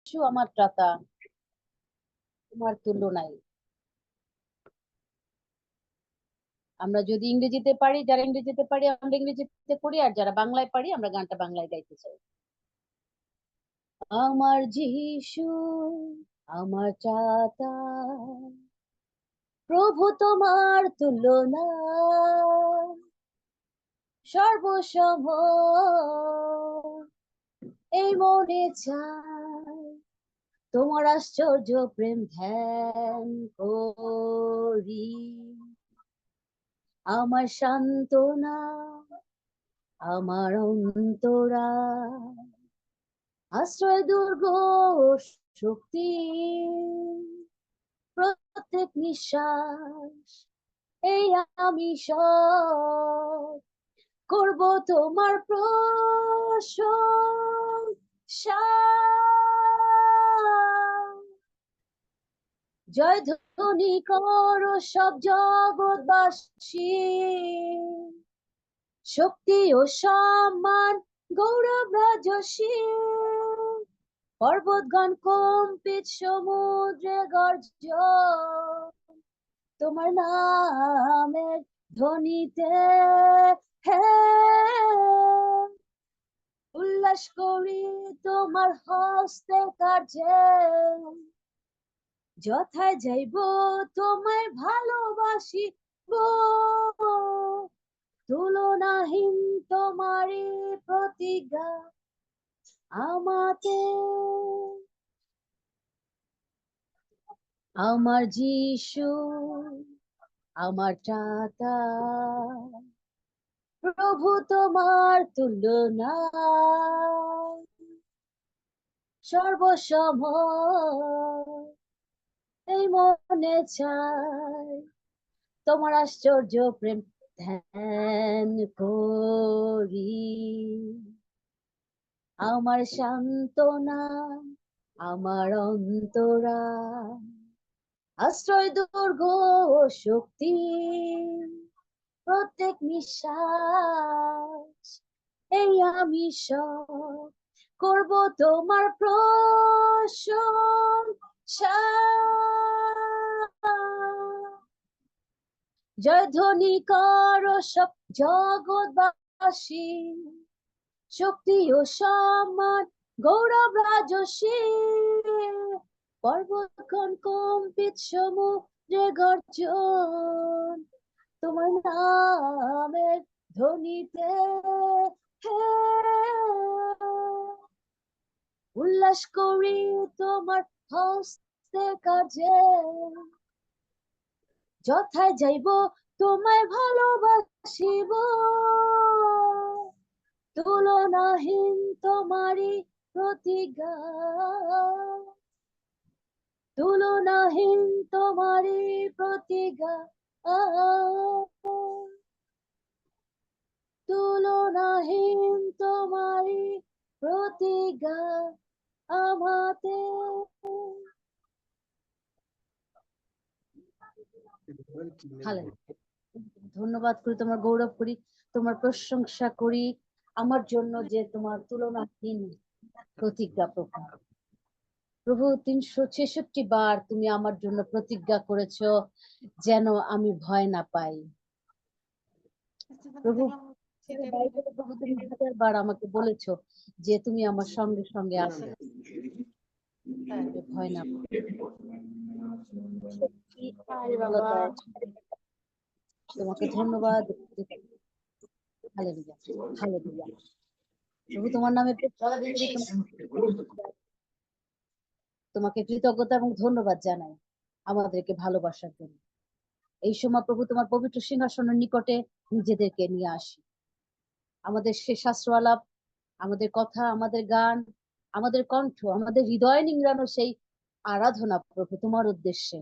যিশু আমার ত্রাতা, তোমার তুল্য নাই। আমরা যদি ইংরেজিতে পারি, যারা ইংরেজিতে পারি আমরা ইংরেজিতে করি, আর যারা বাংলায় পারি আমরা গানটা বাংলায় গাইতে চাই। আমার যিশু আমার ত্রাতা, প্রভু তোমার তুলনা, সর্বসময় এই মনে চাই তোমার আশ্চর্য প্রেম ধ্যান করি। আমার সান্ত্বনা, আমার অন্তরা, আশ্রয় দুর্গ শক্তি, প্রত্যেক নিঃশ্বাস এই আমি সব করব তোমার প্রশংসা। জয় ধ্বনি করো সব জগৎবাসী, শক্তি ও সম্মান গৌরব রাজসী, পর্বতগণ কম্পিত সমুদ্রে গর্জন, তোমার নামের ধ্বনিতে উল্লাস করি তোমার হস্তের কার্যে, যথায় যাইব তোমায় ভালোবাসিব, তুলনাহীন তোমারই প্রতিজ্ঞা আমাতে। আমার যিশু আমার ত্রাতা, প্রভু তোমার তুলনা, সর্বসময় এই মনে চাই তোমার আশ্চর্য প্রেম ধ্যান করি। আমার সান্ত্বনা, আমার অন্তরা, আশ্রয় দুর্গ শক্তি, প্রত্যেক নিঃশ্বাস এই আমি সব করব তোমার প্রশংসা। জয় ধ্বনি করো সব জগৎবাসী, শক্তি ও সম্মান গৌরব রাজসী, পর্বতগণ কম্পিত সমুদ্রে গর্জন, তোমার নামের ধ্বনিতে উল্লাস করি তোমার হস্তের কাজে, যথায় যাইব তোমায় ভালোবাসিব, তুলনাহীন তোমারই প্রতিজ্ঞা, তুলনাহীন তোমারই প্রতিজ্ঞা, তুলনাহীন তোমারই প্রতিজ্ঞা আমাতে। ধন্যবাদ করি, তোমার গৌরব করি, তোমার প্রশংসা করি, আমার জন্য যে তোমার তুলনাহীন প্রতিজ্ঞা। প্রভু প্রভু 366 বার তুমি আমার জন্য প্রতিজ্ঞা করেছো যেন আমি ভয় না পাই। প্রভু প্রভু তুমি 1000 বার আমাকে বলেছো যে তুমি আমার সঙ্গে সঙ্গে আছো, ভয় না তোমাকে ধন্যবাদ। Hallelujah, hallelujah. প্রভু তোমার নামে তোমাকে কৃতজ্ঞতা এবং ধন্যবাদ জানাই আমাদেরকে ভালোবাসার জন্য। এই সময় প্রভু তোমার পবিত্র সিংহাসনের নিকটে নিজেদেরকে নিয়ে আসি। আমাদের সে শাস্ত্র আলাপ, আমাদের কথা, আমাদের গান, আমাদের কণ্ঠ, আমাদের হৃদয় নিংড়ানো সেই আরাধনা প্রভু তোমার উদ্দেশ্যে।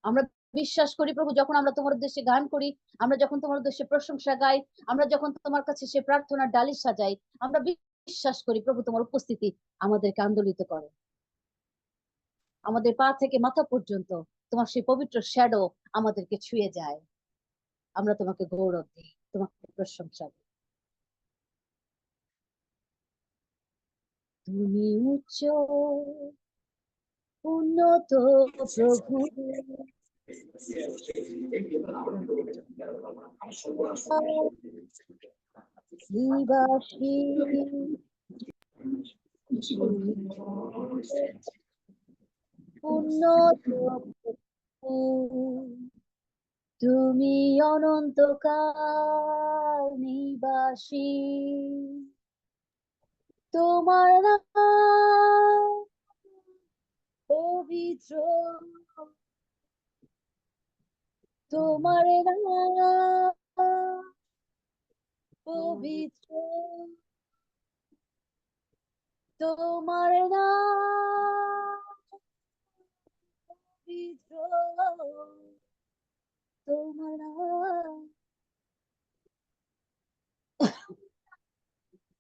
আমরা বিশ্বাস করি প্রভু, যখন আমরা তোমার উদ্দেশ্যে গান করি, আমরা যখন তোমার উদ্দেশ্যে প্রশংসা গাই, আমরা যখন তোমার কাছে সে প্রার্থনার ডালি সাজাই, আমরা বিশ্বাস করি প্রভু তোমার উপস্থিতি আমাদেরকে আন্দোলিত করে। আমাদের পা থেকে মাথা পর্যন্ত তোমার সেই পবিত্র শ্যাডো আমাদেরকে ছুঁয়ে যায়। আমরা তোমাকে গৌরব দিই, তোমাকে প্রশংসা দিই। তুমি উচ্চ উন্নত প্রভু, নিবাসী উন্নত প্রভু, তুমি অনন্তকাল নিবাসী, তোমার নাম পবিত্র, তোমার নাম পবিত্র, তোমার নাম পবিত্র, তোমার নাম,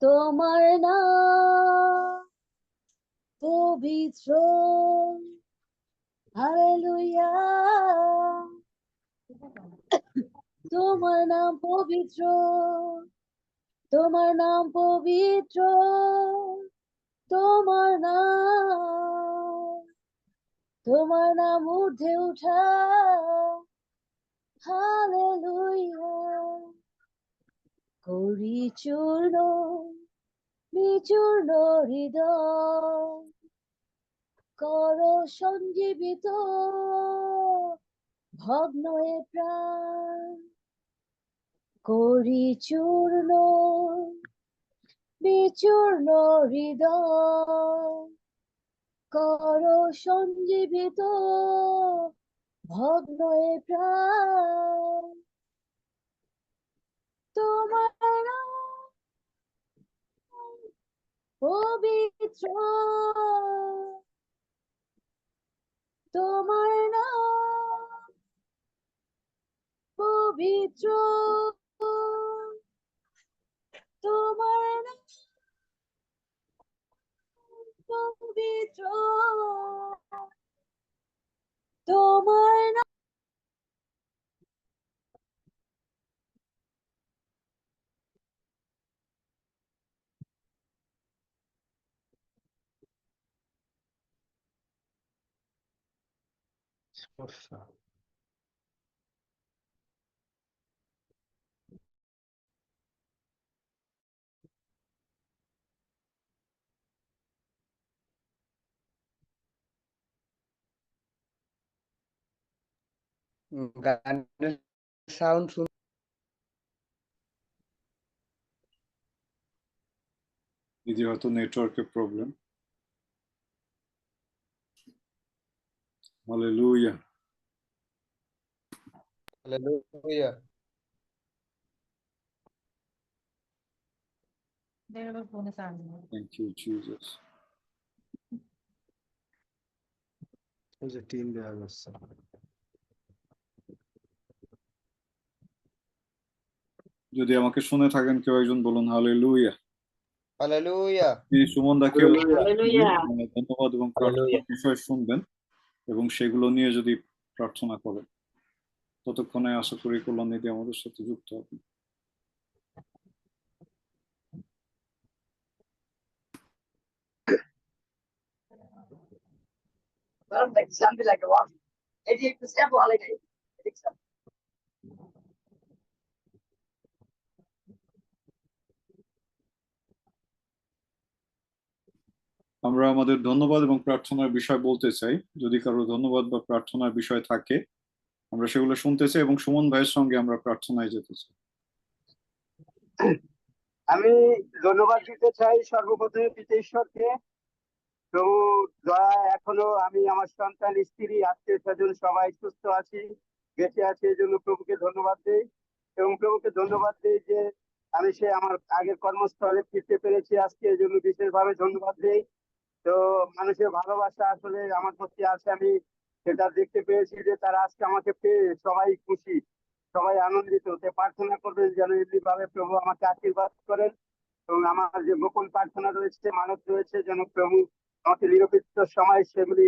তোমার নাম পবিত্র, হালেলুয়া, তোমার নাম পবিত্র, তোমার নাম পবিত্র, তোমার নাম ঊর্ধ্বে উঠা, হালেলুয়া, করি চূর্ণ বিচূর্ণ হৃদয়, কর সঞ্জীবিত ভগ্ন এ প্রাণ, করি চূর্ণ বিচূর্ণ হৃদয়, কর সঞ্জীবিত ভগ্ন এ প্রাণ, তোমার নাম পবিত্র, তোমার নাম পবিত্র, তোমার নাম পবিত্র, তোমার নাম, গানের সাউন্ড শুন। দিদি হয়তো নেটওয়ার্কের problem. Hallelujah. Hallelujah. Thank you, Jesus. ওই যে টিন দেওয়া যাচ্ছে। যদি আমাকে শুনে থাকেন কেউ একজন বলুন হালেলুয়া। হালেলুয়া। সুমন দাকে ধন্যবাদ এবং হালেলুয়া। বিষয় শুনবেন এবং সেগুলো নিয়ে যদি প্রার্থনা করেন, ততক্ষণে আশা করি কল্যাণ দিদি আমাদের সাথে যুক্ত হবে। আমরা আমাদের ধন্যবাদ এবং প্রার্থনার বিষয় বলতে চাই। যদি কারো ধন্যবাদ বা প্রার্থনার বিষয় থাকে আমরা সেগুলো শুনতে চাই এবং সুমন ভাইয়ের সঙ্গে আমরা প্রার্থনায় যেতে চাই। আমি ধন্যবাদ দিতে চাই সর্বপ্রথমে পিতা ঈশ্বরকে। প্রভু দয়া, এখনো আমি, আমার সন্তান, স্ত্রী, আত্মীয় স্বজন সবাই সুস্থ আছি, বেঁচে আছি, এই জন্য প্রভুকে ধন্যবাদ দিই। এবং প্রভুকে ধন্যবাদ দিই যে আমি সে আমার আগের কর্মস্থলে ফিরতে পেরেছি আজকে, এই জন্য বিশেষভাবে ধন্যবাদ দিই। তো মানুষের ভালোবাসা আসলে আমার প্রতি আছে, আমি সেটা দেখতে পেয়েছি যে তারা আজকে আমাকে পেয়ে সবাই খুশি, সবাই আনন্দিত। তো প্রার্থনা করবেন যেন এমনি ভাবে প্রভু আমাকে আশীর্বাদ করেন এবং আমার যে গোপন প্রার্থনা রয়েছে, মানত রয়েছে, যেন প্রভু আমাকে নিরপেক্ষ সময় সেগুলি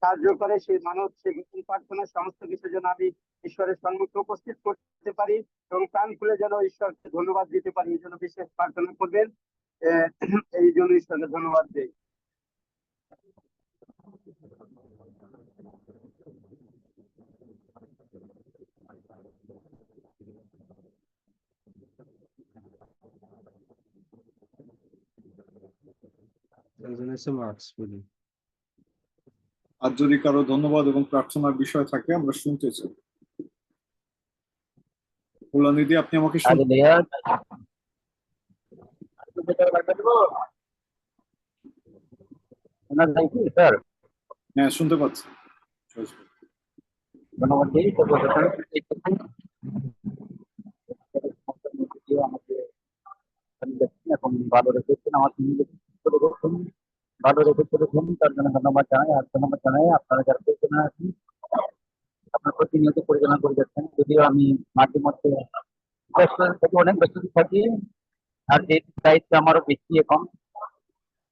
সাহায্য করে। সেই মানত, সেই গোপন প্রার্থনা সমস্ত কিছু যেন আমি ঈশ্বরের সম্মুখে উপস্থিত করতে পারি এবং প্রাণ খুলে যেন ঈশ্বরকে ধন্যবাদ দিতে পারি, এই জন্য বিশেষ প্রার্থনা করবেন। এই জন্য ঈশ্বরকে ধন্যবাদ দেই। আর যদি কারো ধন্যবাদ এবং প্রার্থনার বিষয় থাকে আমরা শুনতে চাই। কল্যাণীদি, আপনি আমাকে শুনতে স্যার হ্যাঁ, শুনতে পাচ্ছি। ধন্যবাদ দিই। এখন ভালো রেখেছেন, আমার ভালো রেখে চলেছেন, তার জন্য ধন্যবাদ জানাই। আর ধন্যবাদ জানাই আপনারা যারা পরিচালনা আছেন, আপনার প্রতিনিয়ত পরিচালনা করে যাচ্ছেন। যদিও আমি মাঝে মধ্যে ব্যস্ত থাকি, অনেক ব্যস্ত থাকি, আর যে দায়িত্ব আমারও বেশি এখন,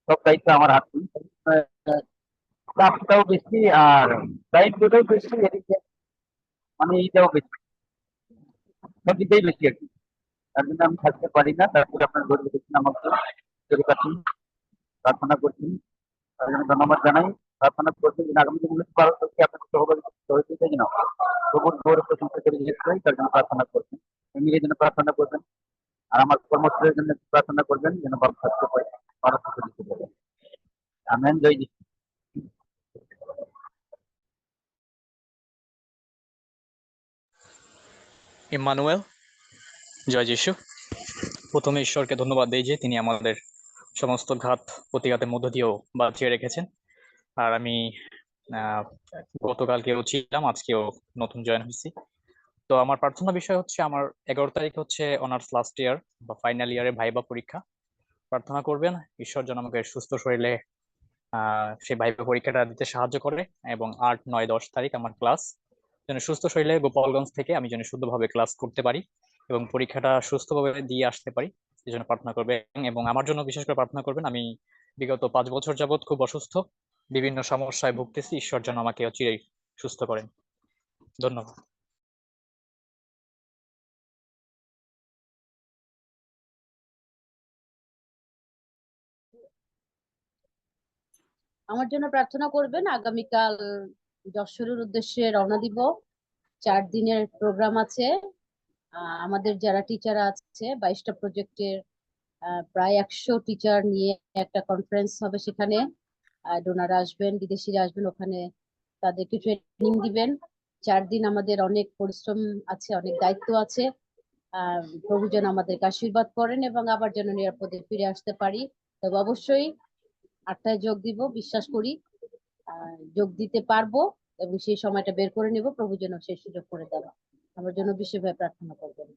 সব দায়িত্ব আমার হাতে, চাপটাও বেশি আর দায়িত্বটাও বেশি, এদিকে মানে এইটাও বেশি, সব দিকেই বেশি আর কি। তার জন্য আমি থাকতে পারি না। তারপরে আপনার ধরে রেখেছেন, আমাকে ধরে কাছেন, প্রার্থনা করছেন, তার জন্য ধন্যবাদ জানাই। প্রার্থনা করছেন যে আগামী দিনগুলো ভালো থাকছে, আপনাকে সহযোগিতা যেন প্রভুর গৌরব প্রশংসা করে যেতে পারি, তার জন্য প্রার্থনা করছেন। ফ্যামিলির জন্য প্রার্থনা করবেন, আর আমার কর্মস্থলের জন্য প্রার্থনা করবেন যেন ভালো থাকতে পারে, ভালো থাকতে দিতে পারে। আমেন। জয় যিশু। ইম্মানুয়েল, জয় যিশু। প্রথমে ঈশ্বরকে ধন্যবাদ দেই যে তিনি আমাদের সমস্ত ঘাত প্রতিঘাতের মধ্য দিয়েও বাঁচিয়ে রেখেছেন। আর আমি গতকালকেও ছিলাম, আজকেও নতুন জয়েন হয়েছি। তো আমার প্রার্থনা বিষয় হচ্ছে, আমার 11 তারিখ হচ্ছে অনার্স লাস্ট ইয়ার বা ফাইনাল ইয়ারের ভাইবা পরীক্ষা। প্রার্থনা করবেন ঈশ্বর যেন আমাকে সুস্থ শরীরে সেই ভাইবা পরীক্ষাটা দিতে সাহায্য করে, এবং 8, 9, 10 তারিখ আমার ক্লাস, যেন সুস্থ শরীরে গোপালগঞ্জ থেকে আমি যেন শুদ্ধভাবে ক্লাস করতে পারি এবং পরীক্ষাটা সুস্থভাবে দিয়ে আসতে পারি, এই জন্য প্রার্থনা করবেন। এবং আমার জন্য বিশেষ করে প্রার্থনা করবেন। আমি বিগত 5 বছর যাবৎ খুব অসুস্থ, বিভিন্ন সমস্যায় ভুগতেছি, ঈশ্বর যেন আমাকে চিরই সুস্থ করেন। ধন্যবাদ। আমার জন্য প্রার্থনা করবেন। আগামীকাল যশোরের উদ্দেশ্যে রওনা দিব। 4 দিনের প্রোগ্রাম আছে। আমাদের যারা টিচার আছে 22টা প্রজেক্টের প্রায় 100 টিচার নিয়ে একটা কনফারেন্স হবে। সেখানে ডোনার আসবেন, বিদেশিরা আসবেন, ওখানে তাদেরকে ট্রেনিং দিবেন। 4 দিন আমাদের অনেক পরিশ্রম আছে, অনেক দায়িত্ব আছে। প্রভু যেন আমাদেরকে আশীর্বাদ করেন এবং আবার যেন নিরাপদে ফিরে আসতে পারি। তবে অবশ্যই 8টায় যোগ দিব, বিশ্বাস করি যোগ দিতে পারবো এবং সেই সময়টা বের করে নেব। প্রভু যেন সেই সুযোগ করে দেন। আমার জন্য বিশেষভাবে প্রার্থনা করবেন।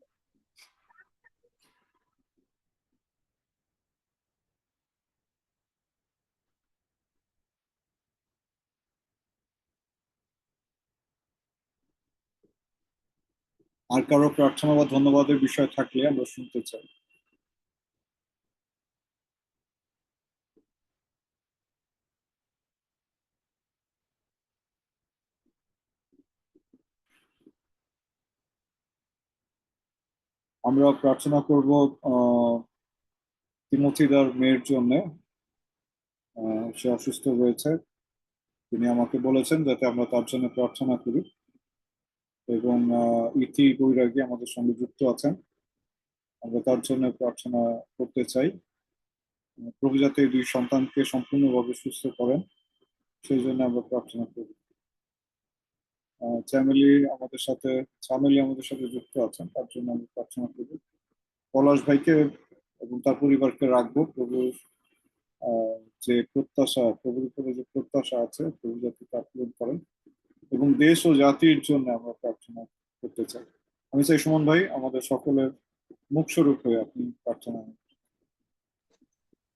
আর কারো প্রার্থনা বা ধন্যবাদের বিষয় থাকলে আমরা শুনতে চাই। আমরা প্রার্থনা করব তিমথিদার মেয়ের জন্য। সে অসুস্থ রয়েছে, তিনি আমাকে বলেছেন যাতে আমরা তার জন্য প্রার্থনা করি। এবং ইতি বৈরাগী আমাদের সঙ্গে যুক্ত আছেন, আমরা তার জন্য প্রার্থনা করতে চাই। প্রভু যাতে এই 2 সন্তানকে সম্পূর্ণভাবে সুস্থ করেন, সেই জন্য আমরা প্রার্থনা করি। চামেলি আমাদের সাথে যুক্ত আছেন, তার জন্য আমরা প্রার্থনা করি। পলাশ ভাইকে এবং তার পরিবারকে রাখবো। প্রভুর যে প্রত্যাশা, প্রভুর উপরে যে প্রত্যাশা আছে, প্রভু যাতে তা পূরণ করেন। এবং দেশ ও জাতির জন্য আমরা প্রার্থনা করতে চাই। আমি চাই সুমন ভাই আমাদের সকলের মুখ স্বরূপ হয়ে আপনি প্রার্থনা।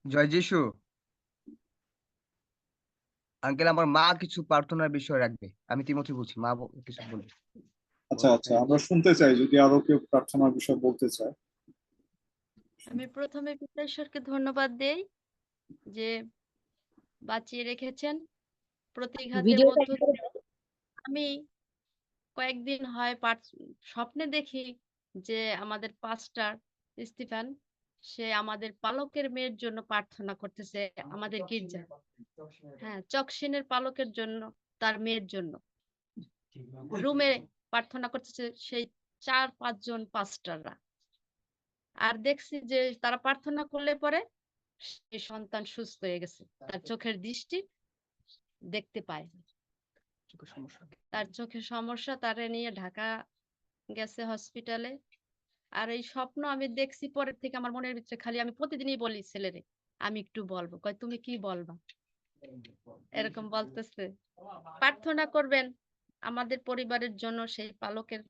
জয় যিশু। আঙ্কেল, আমার মা কিছু প্রার্থনার বিষয় রাখবে। আমি তিমথি বলছি, মা কিছু বলবে। আচ্ছা আচ্ছা, আমরা শুনতে চাই যদি আরো কেউ প্রার্থনার বিষয় বলতে চায়। আমি প্রথমে পিতা ঈশ্বরকে ধন্যবাদ দেই যে বাঁচিয়ে রেখেছেন প্রতিঘাতের ভিডিওটা মধ্য দিয়ে। আমি কয়েকদিন হয় স্বপ্নে দেখি যে আমাদের পাস্টার স্টিফেন সে আমাদের পালকের মেয়ের জন্য প্রার্থনা করতেছে আমাদের গির্জা। হ্যাঁ, চকসিনের পালকের জন্য, তার মেয়ের জন্য রুমে প্রার্থনা করতেছে সেই 4-5 জন পাস্টাররা। আর দেখছি যে তারা প্রার্থনা করলে পরে সেই সন্তান সুস্থ হয়ে গেছে, তার চোখের দৃষ্টি দেখতে পায়। তার চোখের সমস্যা, তারে নিয়ে ঢাকা গেছে হসপিটালে। আর এই স্বপ্ন আমি দেখছি পরের থেকে আমার মনের ভিতরে খালি আমি প্রতিদিনই বলি ছেলেরে, আমি একটু বলবো, কয় তুমি কি বলবা, এরকম বলতেছে। প্রার্থনা করবেন আমাদের পরিবারের জন্য, সেই পালকের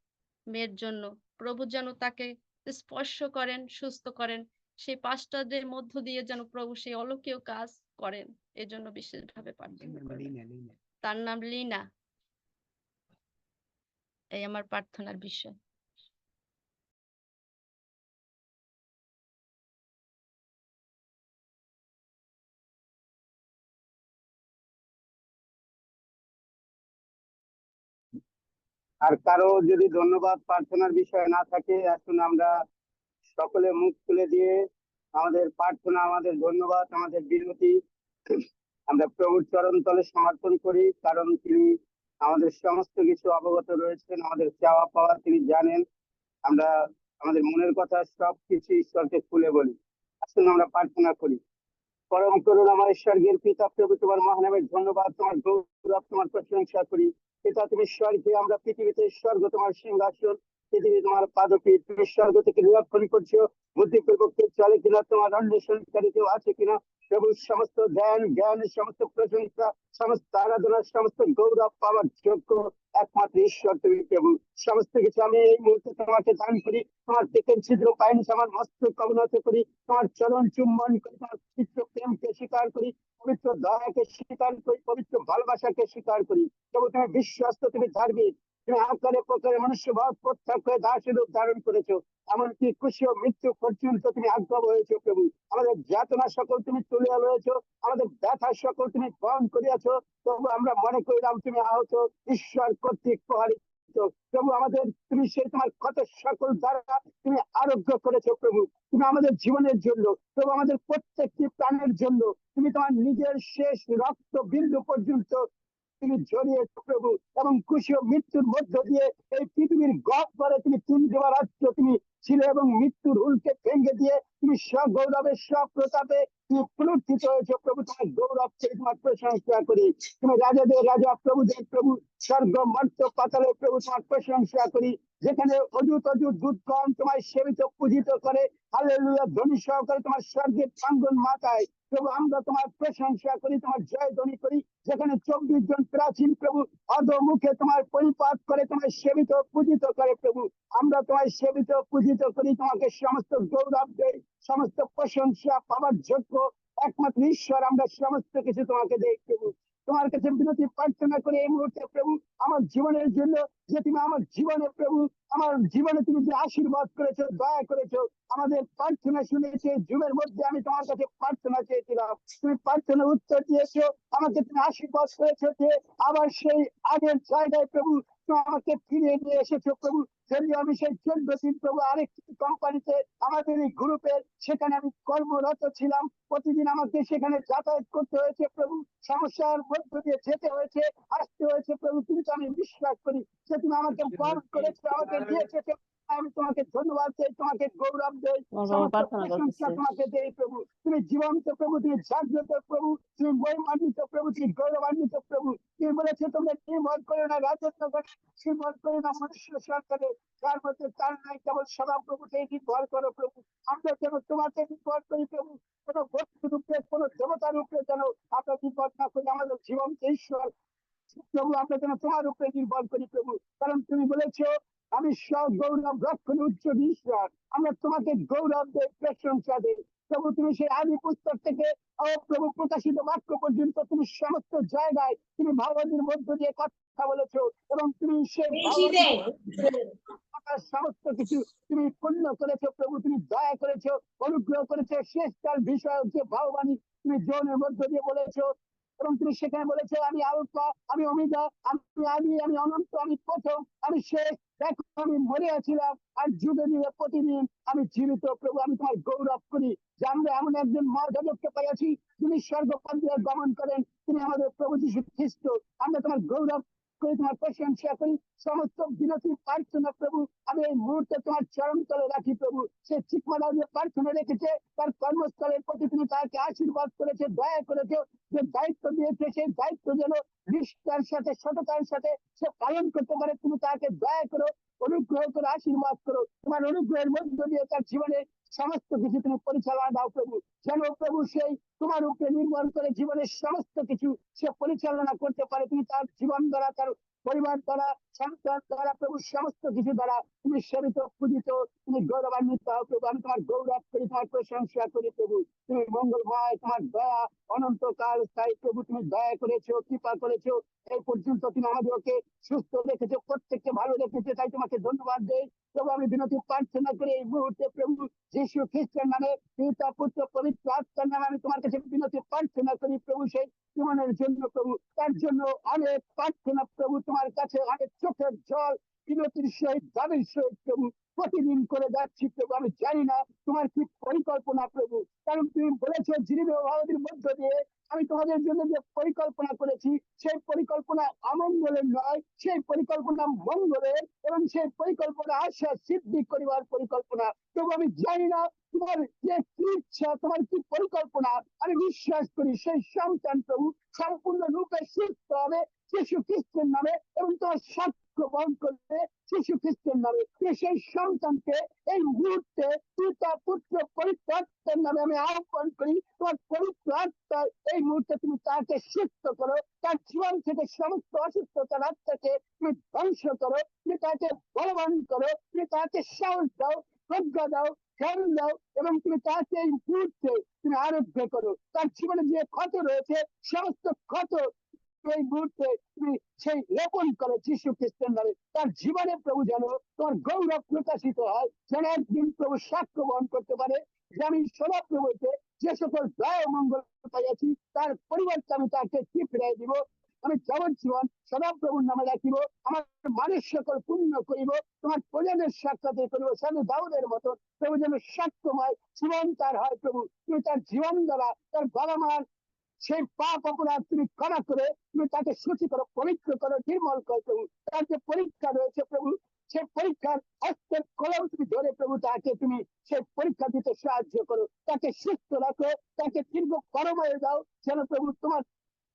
মেয়ের জন্য। প্রভু যেন তাকে স্পর্শ করেন, সুস্থ করেন, সেই পাস্টারদের মধ্য দিয়ে যেন প্রভু সেই অলৌকিক কাজ করেন, এজন্য বিশেষভাবে প্রার্থনা করবেন। তার নাম লিনা। এই আমার প্রার্থনার বিষয়। আর কারো যদি ধন্যবাদ প্রার্থনার বিষয় না থাকে, আসুন আমরা সকলে মুখ খুলে দিয়ে আমাদের প্রার্থনা, আমাদের ধন্যবাদ, আমাদের বিনতি আমরা প্রভুর চরণ তলে সমর্পণ করি। কারণ তিনি আমাদের সমস্ত কিছু অবগত রয়েছেন, আমাদের চাওয়া পাওয়া তিনি জানেন। আমরা আমাদের মনের কথা সবকিছু ঈশ্বরকে খুলে বলি। আসুন আমরা প্রার্থনা করি। পরম করুণাময় স্বর্গের পিতা, প্রভু তোমার মহানামের ধন্যবাদ, তোমার গৌরব, তোমার প্রশংসা করি। পিতা তুমি স্বর্গে, আমরা পৃথিবীতে। স্বর্গ তোমার সিংহাসন, পৃথিবী তোমার পাদপীঠ। তুমি স্বর্গ থেকে নিরীক্ষণ করছো বুদ্ধিপূর্বক কে চলে কিনা, তোমার অন্বেষণকারী কেউ আছে কিনা। প্রভু সমস্ত জ্ঞান, সমস্ত প্রশংসা, সমস্ত আরাধনা, সমস্ত গৌরব পাওয়ার যোগ্য একমাত্র ঈশ্বর তুমি প্রভু। সমস্ত কিছু আমি এই মুহূর্তে তোমাকে দান করি। তোমার পেটের ছিদ্র পাইনি, আমার মস্তক অবনত করি, তোমার চরণ চুম্বন করি, তোমার পবিত্র প্রেমকে স্বীকার করি, পবিত্র দয়াকে স্বীকার করি, পবিত্র ভালোবাসাকে স্বীকার করি। তবু তুমি বিশ্বস্ত, তুমি ধার্মিক, তুমি আকারে প্রকারে মনুষ্য ভাব প্রত্যাগ করে দাসের রূপ ধারণ করেছো। এমনকি খুশি ও মৃত্যু পর্যন্ত তুমি আজ্ঞা হয়েছো প্রভু। আমাদের যাতনা সকল তুমি তুলিয়া লয়েছো, আমাদের ব্যথা সকল তুমি বহন করিয়াছো। তবু আমরা মনে করিলাম তুমি আহত, ঈশ্বর কর্তৃক প্রহারিত। প্রভু আমাদের তুমি সেই তোমার ক্ষত সকল দ্বারা তুমি আরোগ্য করেছো প্রভু। তুমি আমাদের জীবনের জন্য, প্রভু আমাদের প্রত্যেকটি প্রাণের জন্য তুমি তোমার নিজের শেষ রক্ত বিন্দু পর্যন্ত তুমি জড়িয়েছো প্রভু। এবং খুশি ও মৃত্যুর মধ্য দিয়ে এই পৃথিবীর গহ্বরে তুমি 3 রাজ্য তুমি ছিলে, এবং মৃত্যুর হুলকে ভেঙে দিয়ে তুমি সগৌরবের সপ্রতাপে তুমি পুনরুত্থিত হয়েছো প্রভু। তোমার গৌরব করে তোমার প্রশংসা করি। তুমি রাজাদের রাজা, প্রভুদের প্রভু, স্বর্গ মর্ত্য পাতালে প্রভু তোমার প্রশংসা করি। যেখানে অযুত দূতগণ তোমায় সেবিত পূজিত করে, হালেলুয়া ধ্বনি সহকারে তোমার স্বর্গের প্রাঙ্গণ মাথায় প্রভু আমরা তোমার প্রশংসা করি, তোমার জয় ধ্বনি করি। যেখানে 24 জন প্রাচীন প্রভু অধোমুখে তোমার পরিপাত করে তোমায় সেবিত পূজিত করে প্রভু, আমরা তোমায় সেবিত পূজিত করি। তোমাকে সমস্ত গৌরব দেই, সমস্ত প্রশংসা পাওয়ার যোগ্য একমাত্র ঈশ্বর। আমরা সমস্ত কিছু তোমাকে দেই প্রভু। তোমার কাছে বিনতি প্রার্থনা করে এই মুহূর্তে প্রভু আমার জীবনের জন্য, যে তুমি আমার জীবনে প্রভু, আমার জীবনে তুমি যে আশীর্বাদ করেছো, দয়া করেছো, আমাদের প্রার্থনা শুনেছে। যুগের মধ্যে আমি তোমার কাছে প্রার্থনা চেয়েছিলাম, তুমি প্রার্থনা উত্তর দিয়েছো, আমাকে তুমি আশীর্বাদ করেছো যে আবার সেই আগের জায়গায় প্রভু তুমি আমাকে ফিরিয়ে নিয়ে এসেছো প্রভু। যদিও আমি সেই 14 দিন প্রভু আরেকটি কোম্পানিতে আমাদের এই গ্রুপের সেখানে আমি কর্মরত ছিলাম, প্রতিদিন আমাকে সেখানে যাতায়াত করতে হয়েছে প্রভু, সমস্যার মধ্য দিয়ে যেতে হয়েছে, আসতে হয়েছে প্রভু। কিন্তু আমি বিশ্বাস করি যে তুমি আমাকে বরণ করেছো, আমাকে দিয়েছো। আমি তোমাকে ধন্যবাদ দেই, তোমাকে গৌরব দেই, সমস্ত প্রশংসা তোমাকে দেই প্রভু। তুমি জীবন্ত প্রভু, তুমি জাগ্রত প্রভু, তুমি মহিমান্বিত প্রভু, তুমি গৌরবান্বিত প্রভু। তুমি বলেছো তোমরা নির্ভর করে না রাজত্ব করে, নির্ভর করে না মনুষ্য সরকারে, যার মধ্যে তার নাই, কেবল সদা প্রভুকে নির্ভর করো প্রভু। আমরা যেন তোমাকে নির্ভর করি প্রভু, কোন বস্তুর উপরে, কোন দেবতার উপরে যেন আমরা নির্ভর না করি। আমাদের জীবনকে ঈশ্বর প্রভু আমরা যেন তোমার উপরে নির্ভর করি প্রভু। কারণ তুমি বলেছো আমি সব গৌরব রক্ষণ উচ্চ ঈশ্বর, আমরা তোমাকে গৌরব দেই, প্রশংসা দেই প্রভু। তুমি সেই আদি পুস্তক থেকে ও প্রভু প্রকাশিত বাক্য পর্যন্ত তুমি সমস্ত জায়গায় তুমি ভাগবতের মধ্য দিয়ে কথা বলেছো, এবং তুমি সেই সমস্ত কিছু তুমি পূর্ণ করেছো প্রভু। তুমি দয়া করেছো, অনুগ্রহ করেছো। শেষকাল বিষয় যে ভাববাণী তুমি জনের মধ্য দিয়ে বলেছো, এবং তুমি সেখানে বলেছো আমি আলফা, আমি ওমেগা, আমি আদি, আমি অনন্ত, আমি প্রথম, আমি শেষ। দেখো আমি মরে আছিলাম আর যুগে যুগে প্রতিদিন আমি জীবিত। প্রভু আমি তোমার গৌরব করি যে আমরা এমন একজন মহাযাজককে পেয়েছি যিনি স্বর্গপথ দিয়ে গমন করেন, তিনি আমাদের প্রভু যীশু খ্রিস্ট। আমরা তোমার গৌরব করি, তোমার প্রশংসা করি। সমস্ত বিনতি প্রার্থনা প্রভু আমি এই মুহূর্তে তোমার চরণ তলে রাখি প্রভু। সে চিকমালা যে প্রার্থনা রেখেছে তার কর্মস্থলের প্রতি তুমি তাকে আশীর্বাদ করেছে, দয়া করেছে, যে দায়িত্ব দিয়েছে সেই দায়িত্ব যেন নিষ্ঠার সাথে সততার সাথে সে পালন করতে পারে। তুমি তাকে দয়া করো, অনুগ্রহ করে আশীর্বাদ করো। তোমার অনুগ্রহের মধ্য দিয়ে তার জীবনে সমস্ত কিছু তুমি পরিচালনা দাও প্রভু। যেন প্রভু সেই তোমার উপরে নির্ভর করে জীবনের সমস্ত কিছু সে পরিচালনা করতে পারে। তুমি তার জীবন দ্বারা, তার পরিবার দ্বারা, সন্তান দ্বারা, প্রভু সমস্ত কিছু দ্বারা তুমি সেবিত, পূজিত, তুমি গৌরবান্বিত হও প্রভু। আমি তোমার গৌরব করি, তোমার প্রশংসা করি প্রভু। তুমি মঙ্গলময়, তোমার দয়া অনন্তকাল স্থায়ী প্রভু। তুমি দয়া করেছো, কৃপা করেছো, এই পর্যন্ত তুমি আমাদেরকে সুস্থ রেখেছো, প্রত্যেককে ভালো রেখেছো, তাই তোমাকে ধন্যবাদ দেই প্রভু। আমি বিনতি প্রার্থনা করি এই মুহূর্তে প্রভু যীশু খ্রিস্টের নামে, পিতা পুত্র পবিত্র আত্মার নামে আমি তোমার কাছে বিনতি প্রার্থনা করি প্রভু সেই জীবনের জন্য প্রভু। তার জন্য অনেক প্রার্থনা প্রভু তোমার কাছে, অনেক চোখের জল বিনতির সহিত দাবির সহিত প্রভু প্রতিদিন করে যাচ্ছি প্রভু। আমি জানি না তোমার কি পরিকল্পনা প্রভু, কারণ তুমি বলেছো জিরিমীয় ভাবদের মধ্য দিয়ে আমি তোমাদের জন্য যে পরিকল্পনা করেছি সেই পরিকল্পনা অমঙ্গলের নয়, সেই পরিকল্পনা মঙ্গলের, এবং সেই পরিকল্পনা আশা সিদ্ধি করিবার পরিকল্পনা প্রভু। আমি জানি না তোমার যে কি ইচ্ছা, তোমার কি পরিকল্পনা। আমি বিশ্বাস করি সেই সন্তান প্রভু সম্পূর্ণ রূপে সুস্থ হবে যীশু খ্রিস্টের নামে, এবং তোমার সাক্ষ্য বহন করবে যীশু খ্রিস্টের নামে। সেই সন্তানকে এই মুহূর্তে পিতা পুত্র পবিত্র আত্মার নামে আমি আহ্বান করি। তোমার পবিত্র আত্মা এই মুহূর্তে তুমি তাকে সুস্থ করো, তার জীবন থেকে সমস্ত অসুস্থতার আত্মাকে তুমি ধ্বংস করো, তুমি তাকে বলবান করো, তুমি তাকে সাহস দাও, প্রজ্ঞা দাও, জ্ঞান দাও, এবং তুমি তাকে এই মুহূর্তে তুমি আরোগ্য করো। তার জীবনে যে ক্ষত রয়েছে সমস্ত ক্ষত এই মুহূর্তে তুমি সেই লেপন করে যীশু খ্রিস্টের নামে। তার জীবনে প্রভু যেন তোমার গৌরব প্রকাশিত হয়, যেন একদিন প্রভু সাক্ষ্য বহন করতে পারে যে আমি সদাপ্রভুতে যে সকল দয়া মঙ্গল পাইয়াছি তার পরিবর্তে আমি তাকে কি ফিরাই দিব। আমি যাবজ্জীবন সদাপ্রভুর নামে রাখিব, আমার মানুষ সকল পূর্ণ করিব, তোমার প্রজনের সাক্ষাৎ করিব স্বামী দাউদের মতন। প্রভু যেন সাক্ষ্যময় জীবন তার হয় প্রভু। তুমি তার জীবন দ্বারা তার বাবা মার সেই পাপ অপরাধ তুমি ক্ষমা করে তুমি তাকে সূচি করো, পবিত্র করো, নির্মল করো প্রভু। তার যে পরীক্ষা রয়েছে প্রভু সেই পরীক্ষার হস্তের কলম তুমি ধরে প্রভু তাকে তুমি সেই পরীক্ষা দিতে সাহায্য করো, তাকে সুস্থ রাখো, তাকে দীর্ঘ কর্ময়ে দাও, যেন প্রভু তোমার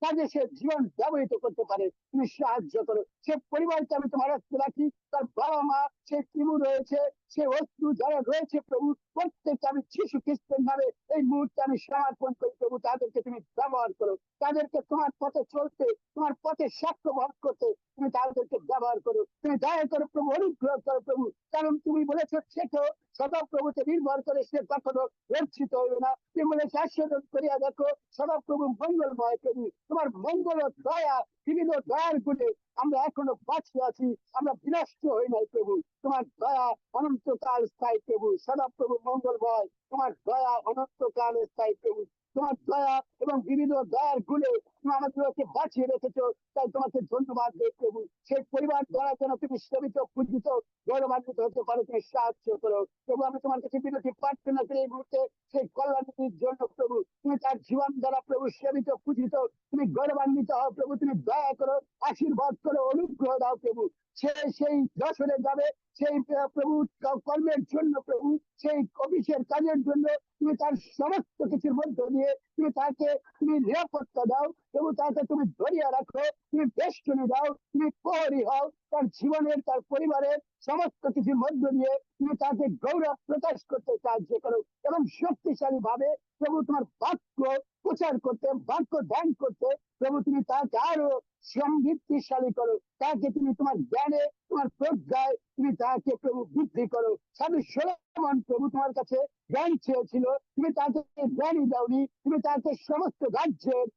কাজে সে জীবন ব্যবহৃত করতে পারে। তুমি সাহায্য করো। সে পরিবারকে আমি তোমার হাতে রাখি, তার বাবা মা, সে কিমু রয়েছে, সে অস্ত্র যারা রয়েছে প্রভু প্রত্যেককে আমি যীশু খ্রিস্টের নামে এই মুহূর্তে আমি সমর্পণ করি প্রভু। তাদেরকে তুমি ব্যবহার করো, তাদেরকে তোমার পথে চলতে, তোমার পথে সাক্ষ্য বহন করতে তুমি তাদেরকে ব্যবহার করো। তুমি দয়া করো প্রভু, অনুগ্রহ করো প্রভু, কারণ তুমি বলেছো শেখো সদাপ্রভুতে নির্ভর করে সে কখনো লজ্জিত হইবে না। তুমি বলেছো আশীর্বাদ করিয়া দেখো সদাপ্রভু মঙ্গলময় প্রভু। তোমার মঙ্গল ও দয়া, বিভিন্ন দয়ার গুণে আমরা এখনো বাঁচিয়ে আছি, আমরা বিনষ্ট হই নাই প্রভু। তোমার দয়া অনন্তকাল স্থায়ী প্রভু। সদাপ্রভু মঙ্গলময়, তোমার দয়া অনন্তকাল স্থায়ী প্রভু। তোমার দয়া এবং বিভিন্ন দয়ার গুণে তুমি আমাদেরকে বাঁচিয়ে রেখেছো, তাই তোমাকে ধন্যবাদ দেই প্রভু। সেই পরিবার দ্বারা যেন তুমি সেবিত, পূজিত, গৌরবান্বিত হতে পারো, তুমি সাহায্য করো প্রভু। আমি তোমার কাছে বিনতি প্রার্থনা করি এই মুহূর্তে সেই কল্যাণীর জন্য প্রভু। তুমি তার জীবন দ্বারা প্রভু সেবিত, পূজিত, তুমি গৌরবান্বিত হও প্রভু। তুমি দয়া করো, আশীর্বাদ করো, অনুগ্রহ দাও প্রভু। সে সেই যশোরে যাবে সেই প্রভু কর্মের জন্য প্রভু, সেই অফিসের কাজের জন্য তুমি তার সমস্ত কিছুর মধ্য দিয়ে তুমি তাকে তুমি নিরাপত্তা দাও প্রভু। তাকে তুমি ধরিয়া রাখো, তুমি বেষ্টনী দাও, তুমি প্রহরী হও তার জীবনের, তার পরিবারের সমস্ত কিছুর মধ্য দিয়ে তুমি তাকে গৌরব প্রকাশ করতে সাহায্য করো, এবং শক্তিশালী ভাবে প্রভু তোমার বাক্য প্রচার করতে, বাক্য ধ্যান করতে প্রভু তুমি তাকে আরো সমৃদ্ধিশালী করো। তাকে তুমি তোমার জ্ঞানে, তোমার প্রজ্ঞায় তুমি তাকে প্রভু বৃদ্ধি করো। স্বামী সলোমন প্রভু তোমার কাছে জ্ঞান চেয়েছিল, তুমি তাকে জ্ঞানই দাওনি, তুমি তাকে সমস্ত রাজ্যের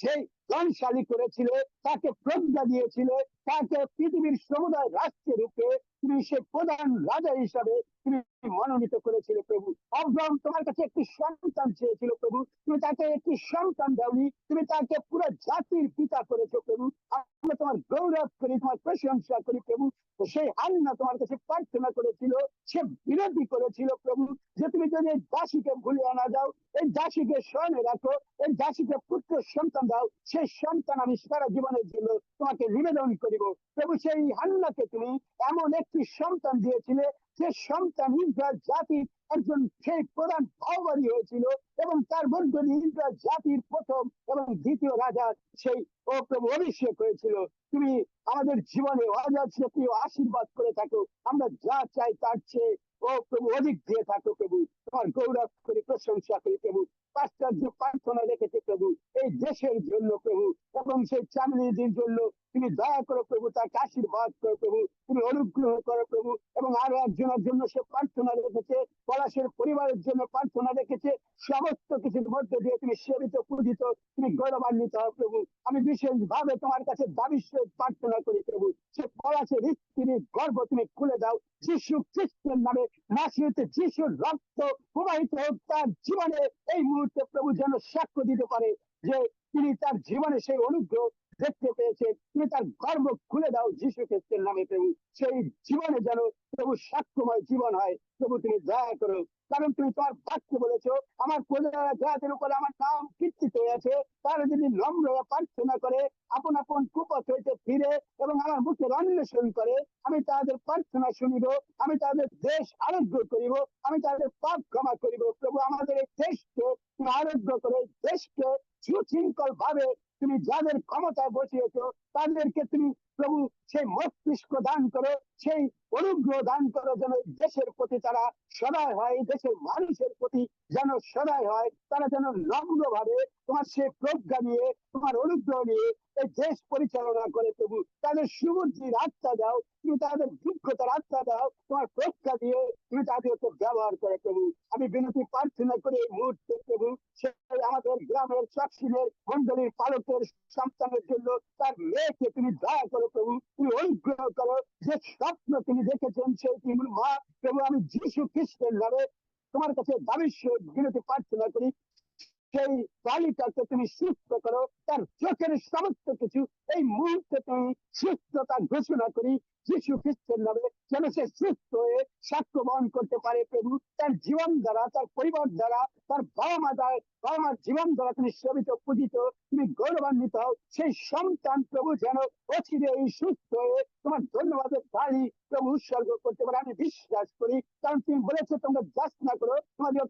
সেই ধনশালী করেছিল, তাকে প্রজ্ঞা দিয়েছিল, তাকে পৃথিবীর সমুদায় রাষ্ট্রের রূপে তুমি সে প্রধান রাজা হিসাবে তুমি মনোনীত করেছিল প্রভু। আব্রাহাম তোমার কাছে একটি সন্তান চেয়েছিল প্রভু, তুমি তাকে একটি সন্তান দাওনি, তুমি তাকে পুরো জাতির পিতা করেছো প্রভু। আমরা তোমার গৌরব করি, তোমার প্রশংসা করি প্রভু। তো সেই হান্না তোমার কাছে প্রার্থনা করেছিল, সে বিরোধী করেছিল প্রভু, যে তুমি যদি এই দাসীকে ভুলিয়ে না যাও, এই দাসীকে স্মরণে রাখো, এই দাসীকে পুত্র সন্তান দাও, সেই সন্তান আমি সারা জীবনের জন্য তোমাকে নিবেদন করিব প্রভু। সেই হান্নাকে তুমি এমন একটি সন্তান দিয়েছিলে, যে সন্তান ইসরায়েল জাতির একজন সেই প্রধান ভাওবাদী হয়েছিল, এবং তার মধ্য দিয়ে ইসরায়েল জাতির প্রথম এবং দ্বিতীয় রাজার সেই ও প্রভু অভিষেক হয়েছিল। তুমি আমাদের জীবনে অযাচিত আশীর্বাদ করে থাকো, আমরা যা চাই তার চেয়ে ও প্রভু অধিক দিয়ে থাকো প্রভু। তোমার গৌরব করি, প্রশংসা করি প্রভু। পাঁচটার যে প্রার্থনা রেখেছে প্রভু এই দেশের জন্য প্রভু, এবং সেই চামড়ির জন্য তুমি দয়া করো প্রভু, তাকে আশীর্বাদ করো প্রভু, তুমি অনুগ্রহ করো প্রভু। এবং আরো একজনের জন্য সে প্রার্থনা রেখেছে, পলাশের পরিবারের জন্য প্রার্থনা রেখেছে। সমস্ত কিছুর মধ্যে দিয়ে তুমি সেবিত, পূজিত, তুমি গৌরবান্বিত হও প্রভু। আমি বিশেষ ভাবে তোমার কাছে দাবির সহিত প্রার্থনা করি প্রভু, সে পলাশের স্ত্রীর গর্ভ তুমি খুলে দাও যিশু খ্রিস্টের নামে। নাসিরতে যিশুর রক্ত প্রবাহিত হোক তার জীবনে এই মুহূর্তে প্রভু, যেন সাক্ষ্য দিতে পারে যে তিনি তার জীবনে সেই অনুগ্রহ দেখতে পেয়েছে। তুমি তার গর্ব খুলে দাও যিশু খ্রিস্টের নামে প্রভু, সেই জীবনে যেন প্রভু সাক্ষ্যময় জীবন হয় প্রভু। তুমি দয়া করো, কারণ তুমি তোমার বাক্যে বলেছো, আমার প্রজারা যাদের উপরে আমার নাম কীর্তিত হয়েছে, তারা যদি নম্র হয়ে প্রার্থনা করে, আপন আপন কুপথ হইতে ফিরে এবং আমার মুখের অন্বেষণ করে, আমি তাদের প্রার্থনা শুনিব, আমি তাদের দেশ আরোগ্য করিব, আমি তাদের পাপ ক্ষমা করিব প্রভু। আমাদের এই দেশকে তুমি আরোগ্য করে, দেশকে সুশৃঙ্খল ভাবে তুমি যাদের ক্ষমতায় বসিয়েছো তাদেরকে তুমি প্রভু সেই মস্তিষ্ক দান করো, সেই অনুগ্রহ দান করো, যেন দেশের প্রতি তারা সদয় হয়, এই দেশের মানুষের প্রতি যেন সদয় হয়, তারা যেন নম্র ভাবে তোমার সেই প্রজ্ঞা নিয়ে, তোমার অনুগ্রহ নিয়ে এই দেশ পরিচালনা করে প্রভু। তাদের সুবুদ্ধির আত্মা দাও, তুমি তাদের যোগ্যতার আত্মা দাও, তোমার প্রজ্ঞা দিয়ে তুমি তাদেরকে ব্যবহার করে প্রভু। আমি বিনতি প্রার্থনা করি এই মুহূর্তে প্রভু, সেই আমাদের গ্রামের চকশিলের মন্ডলীর পালকের সন্তানের জন্য তার মেয়েকে তুমি দয়া করো প্রভু, তুমি অনুগ্রহ করো। যে স্বপ্ন তিনি দেখেছেন সেই তিনি মা প্রভু, আমি যিশু খ্রিস্টের নামে তোমার কাছে দাবির সহিত বিনতি প্রার্থনা করি, সেই বালিকাকে তুমি সুস্থ করো, তার চোখের সমস্ত কিছু এই মুহূর্তে তুমি সুস্থতা ঘোষণা করি যিশু খ্রিস্টের নামে, যেন সে সুস্থ হয়ে সাক্ষ্য বহন করতে পারে প্রভু। তার জীবন দ্বারা, তার পরিবার দ্বারা, তার বাবা মার জীবন দ্বারা তুমি সেবিত, পূজিত, তুমি গৌরবান্বিত হও। সেই সন্তান প্রভু যেন অচিরে সুস্থ হয়ে তোমার ধন্যবাদের বাড়ি প্রভু উৎসর্গ করতে পারে, আমি বিশ্বাস করি। কারণ তুমি বলেছো তোমরা যাচনা করো, তোমাদের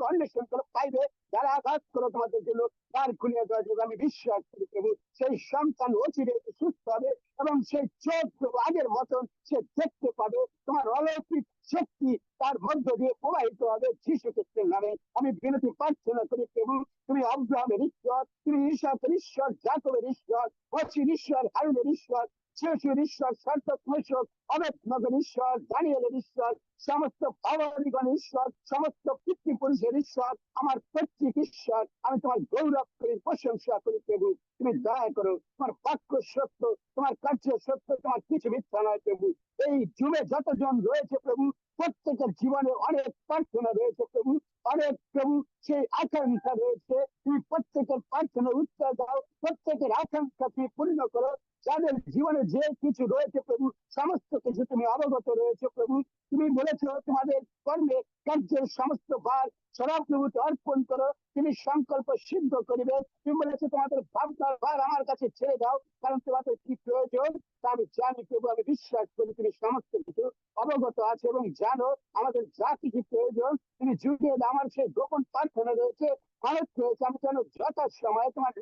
অন্বেষণ করো পাইবে, যারা আঘাত করো তোমাদের জন্য তার খুলিয়ে দেওয়া যাবে। আমি বিশ্বাস করি প্রভু সেই সন্তান অচিরে সুস্থ হবে, এবং সেই চোখ প্রভু আগের মতন সে দেখতে পাবে, তোমার অলৌকিক শক্তি তার মধ্য দিয়ে প্রবাহিত হবে যিশু খ্রিস্টের নামে। আমি বিনতি প্রার্থনা করি প্রভু, তুমি আব্রাহামের ঈশ্বর, তুমি ইসাকের ঈশ্বর, যাকবের ঈশ্বর, মসির ঈশ্বর, হারুনের ঈশ্বর, শিশুর ঈশ্বর, সার্থক মৈশক, অবেদনগর ঈশ্বর, দানিয়েলের ঈশ্বর, সমস্ত ভাবাদিগণের ঈশ্বর, সমস্ত পিতৃপুরুষের ঈশ্বর, আমার প্রত্যেক ঈশ্বর, আমি তোমার গৌরব করি, প্রশংসা করি প্রভু। তুমি দয়া করো, তোমার বাক্য সত্য, তোমার কার্য সত্য, তোমার কিছু মিথ্যা নয় প্রভু। এই যুগে যতজন রয়েছে প্রভু, প্রত্যেকের জীবনে অনেক প্রার্থনা রয়েছে প্রভু, অনেক প্রভু সেই আকাঙ্ক্ষা রয়েছে, তুমি প্রত্যেকের প্রার্থনার উত্তর দাও, প্রত্যেকের আকাঙ্ক্ষা তুমি পূর্ণ করো। যাদের জীবনে যে কিছু রয়েছে প্রভু, সমস্ত কিছু তুমি অবগত রয়েছে প্রভু। তুমি বলেছো তোমাদের কর্মে কার্যের সমস্ত ভার সদাপ্রভুতে অর্পণ করো, তুমি সংকল্প সিদ্ধ করিবে। তুমি বলেছো তোমাদের ভাবনার ভার আমার কাছে ছেড়ে দাও, কারণ তোমাদের কি প্রয়োজন তা আমি জানি প্রভু। আমি বিশ্বাস করি তুমি সমস্ত কিছু অবগত আছে এবং জানো আমাদের যা কিছু প্রয়োজন তুমি যুগে আমার সেই গোপন প্রার্থনা রয়েছে, খরচ রয়েছে, আমি যেন যথাসময়ে তোমার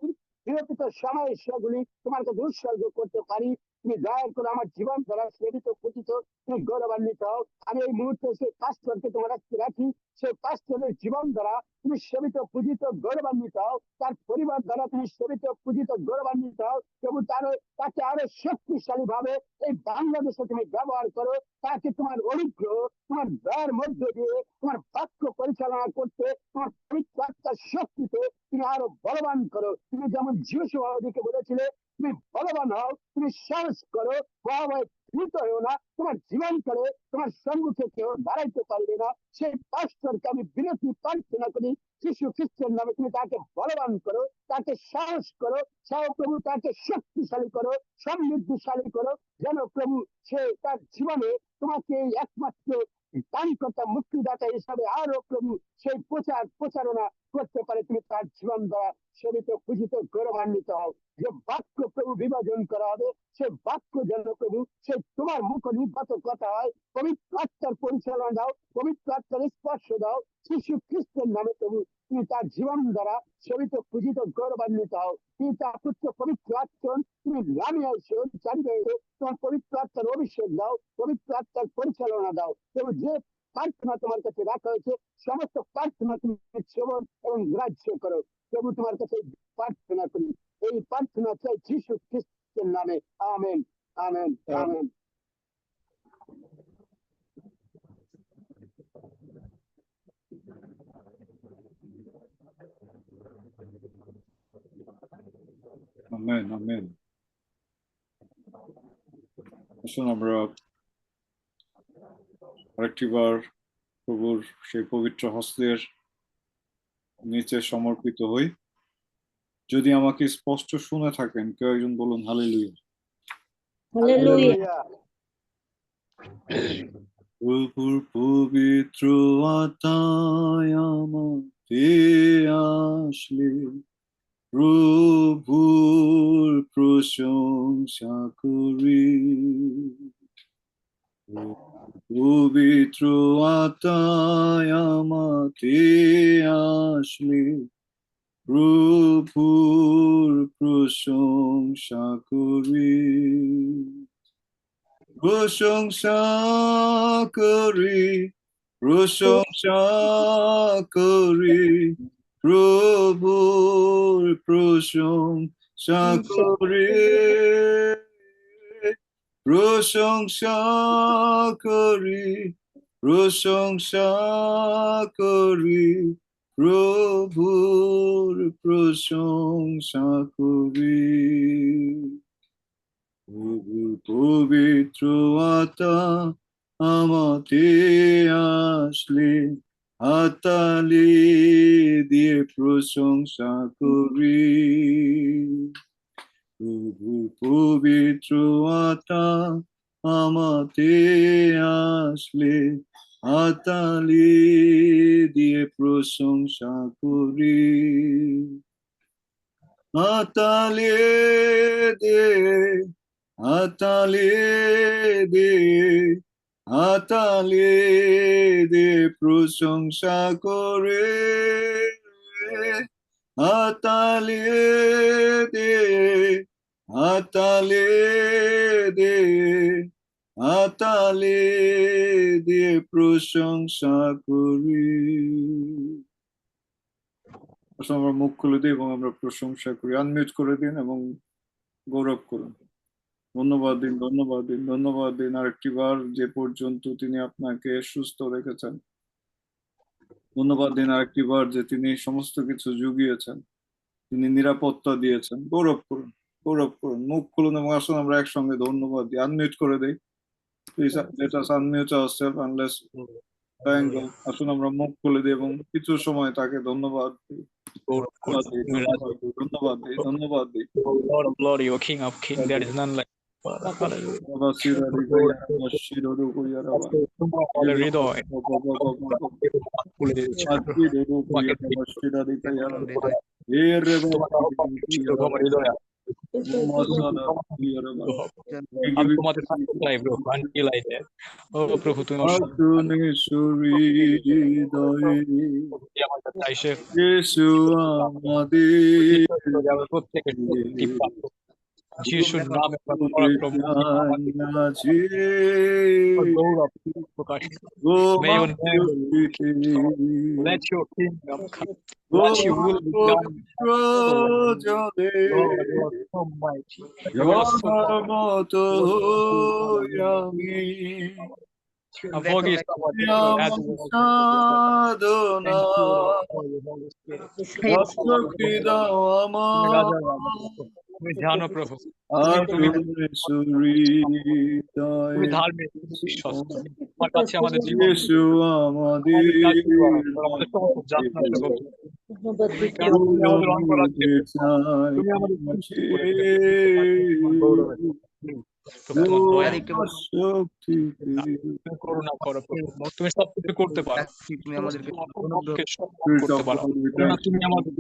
বিরতিত সময় সেগুলি তোমার কাছে উৎসর্গ করতে পারি। তুমি দয়া করে আমার জীবন দ্বারা সেবিত, পূজিত, তুমি গৌরবান্বিত হও। আমি এই মুহূর্তে সেই পাস্টরকে তোমার কাছে রাখি, সেই পাস্টরের জীবন দ্বারা তুমি সেবিত, পূজিত, গৌরবান্বিত হও। তার পরিবার দ্বারা তুমি সেবিত, পূজিত, গৌরবান্বিত হও এবং তাকে আরো শক্তিশালী ভাবে এই বাংলাদেশে তুমি ব্যবহার করো। তাকে তোমার অনুগ্রহ, তোমার দয়ার মধ্য দিয়ে তোমার বাক্য পরিচালনা করতে, তোমার পবিত্র আত্মার শক্তিতে তুমি আরো বলবান করো। তুমি যেমন যিশোকে বলেছিলে তুমি বলবান হও, তুমি সাহস করো, ভয় ভীত হও না, তোমার জীবন করে তোমার সম্মুখে কেউ দাঁড়াইতে পারবে না। সেই পাস্টরকে আমি বিনতি প্রার্থনা করি যিশু খ্রিস্টের নামে, তুমি তাকে বলবান করো, তাকে সাহস করো, প্রভু তাকে শক্তিশালী করো, সমৃদ্ধিশালী করো, যেন প্রভু সে তার জীবনে তোমাকে একমাত্র ত্রাণকর্তা মুক্তিদাতা হিসাবে আরো প্রভু সেই প্রচারণা করতে পারে। তুমি তার জীবন দ্বারা শোভিত পূজিত গৌরবান্বিত হও। যে বাক্য প্রভু বিভাজন করা হবে, সে বাক্য যেন প্রভু সে তোমার মুখ নির্গত কথা হয়। পবিত্র আত্মার পরিচালনা দাও, পবিত্র আত্মার স্পর্শ দাও, শিশু খ্রিস্টের নামে প্রভু তুমি তার জীবন দ্বারা শোভিত পূজিত গৌরবান্বিত হও। তুমি তার পুত্র পবিত্র আচরণ তুমি নামিয়ে আসো, চারিদিকে তোমার পবিত্র আত্মার অভিষেক দাও, পবিত্র আত্মার পরিচালনা দাও। প্রভু যে প্রার্থনা তোমার কাছে রাখা হয়েছে, সমস্ত প্রার্থনা তুমি শ্রবণ এবং গ্রাহ্য করো। প্রভু তোমার কাছে প্রার্থনা করি, এই প্রার্থনা চাই যিশু খ্রিস্টের নামে। Amen, amen, amen. Amen, amen. আসুন আমরা আরেকটিবার প্রভুর সেই পবিত্র হস্তের নিচে সমর্পিত হই। যদি আমাকে স্পষ্ট শুনে থাকেন, কেউ একজন বলুন হালেলুয়া। হালেলুয়া। প্রভুর পবিত্র আত্মায় আমাতে আসলে প্রভুর প্রশংসা করি। পবিত্র আত্মায় আমাতে আসলে প্রভুর প্রশংসা করি। প্রশংসা করি, প্রশংসা করি, প্রভুর প্রশংসা করি। প্রশংসা করি, প্রশংসা করি, প্রভুর প্রশংসা করি। প্রভুর পবিত্র আত্মা আমাতে আসলে হাততালি দিয়ে প্রশংসা করি। প্রভুর পবিত্র আত্মা আমাতে আসলে হাততালি দিয়ে প্রশংসা করি। হাততালি দিয়ে, হাততালি দিয়ে, হাততালি দিয়ে প্রশংসা করে। হাততালি দিয়ে, হাততালি দিয়ে, হাততালি দিয়ে প্রশংসা করি। আমরা মুখ খুলে দিই এবং আমরা প্রশংসা করি। আনমিউট করে দিন এবং গৌরব করুন। ধন্যবাদ দিন, ধন্যবাদ দিন, ধন্যবাদ দিন আরেকটি বার যে পর্যন্ত তিনি আপনাকে সুস্থ রেখেছেন। ধন্যবাদ দিন আরেকটি বার যে তিনি সমস্ত কিছু জুগিয়েছেন, তিনি নিরাপত্তা দিয়েছেন। গৌরব করুন, গৌরব করুন, মুখ খুলুন এবং আসুন আমরা একসঙ্গে ধন্যবাদ দিই। আনমিউট করে দিই। Please let us unmute ourselves and let's thank God. আসুন আমরা মুখ খুলে দিই এবং কিছু সময় তাকে ধন্যবাদ দিই। ধন্যবাদ দিই, ধন্যবাদ দিই, ধন্যবাদ দিই, ধন্যবাদ দিই। Lord of glory, O King of kings, there is none like you, Father. Hallelujah. প্রভু তুমি যিশুর নামে পরাক্রম গৌরব প্রকাশিত। May your name let your kingdom come. Let your will be done. Lord, you are so mighty. You are so Forgive দেখো our children as we also forgive our children. Sadhana Thank you, Lord, for your Holy Spirit. শক্তি দাও তুমি আমার রাজা রাজা প্রভু। তুমি জানো প্রভু আর তুমি তুমি তুমি ধার্মিক তুমি বিশ্বস্ত তোমার কাছে আমাদের জীবন ইয়েশু আমাদের আমাদের কাছে আমাদের সমস্ত যাত্রা জগৎ তুমি কেন তুমি আমাদের অন্তরাত্মে তুমি আমাদের সৃষ্টি করে তোমার দয়া শক্তি তুমি করুণা করো প্রভু তুমি সবকিছু করতে পারো তুমি আমাদেরকে পক্ষে সম্মান করতে পারো কেননা তুমি আমাদের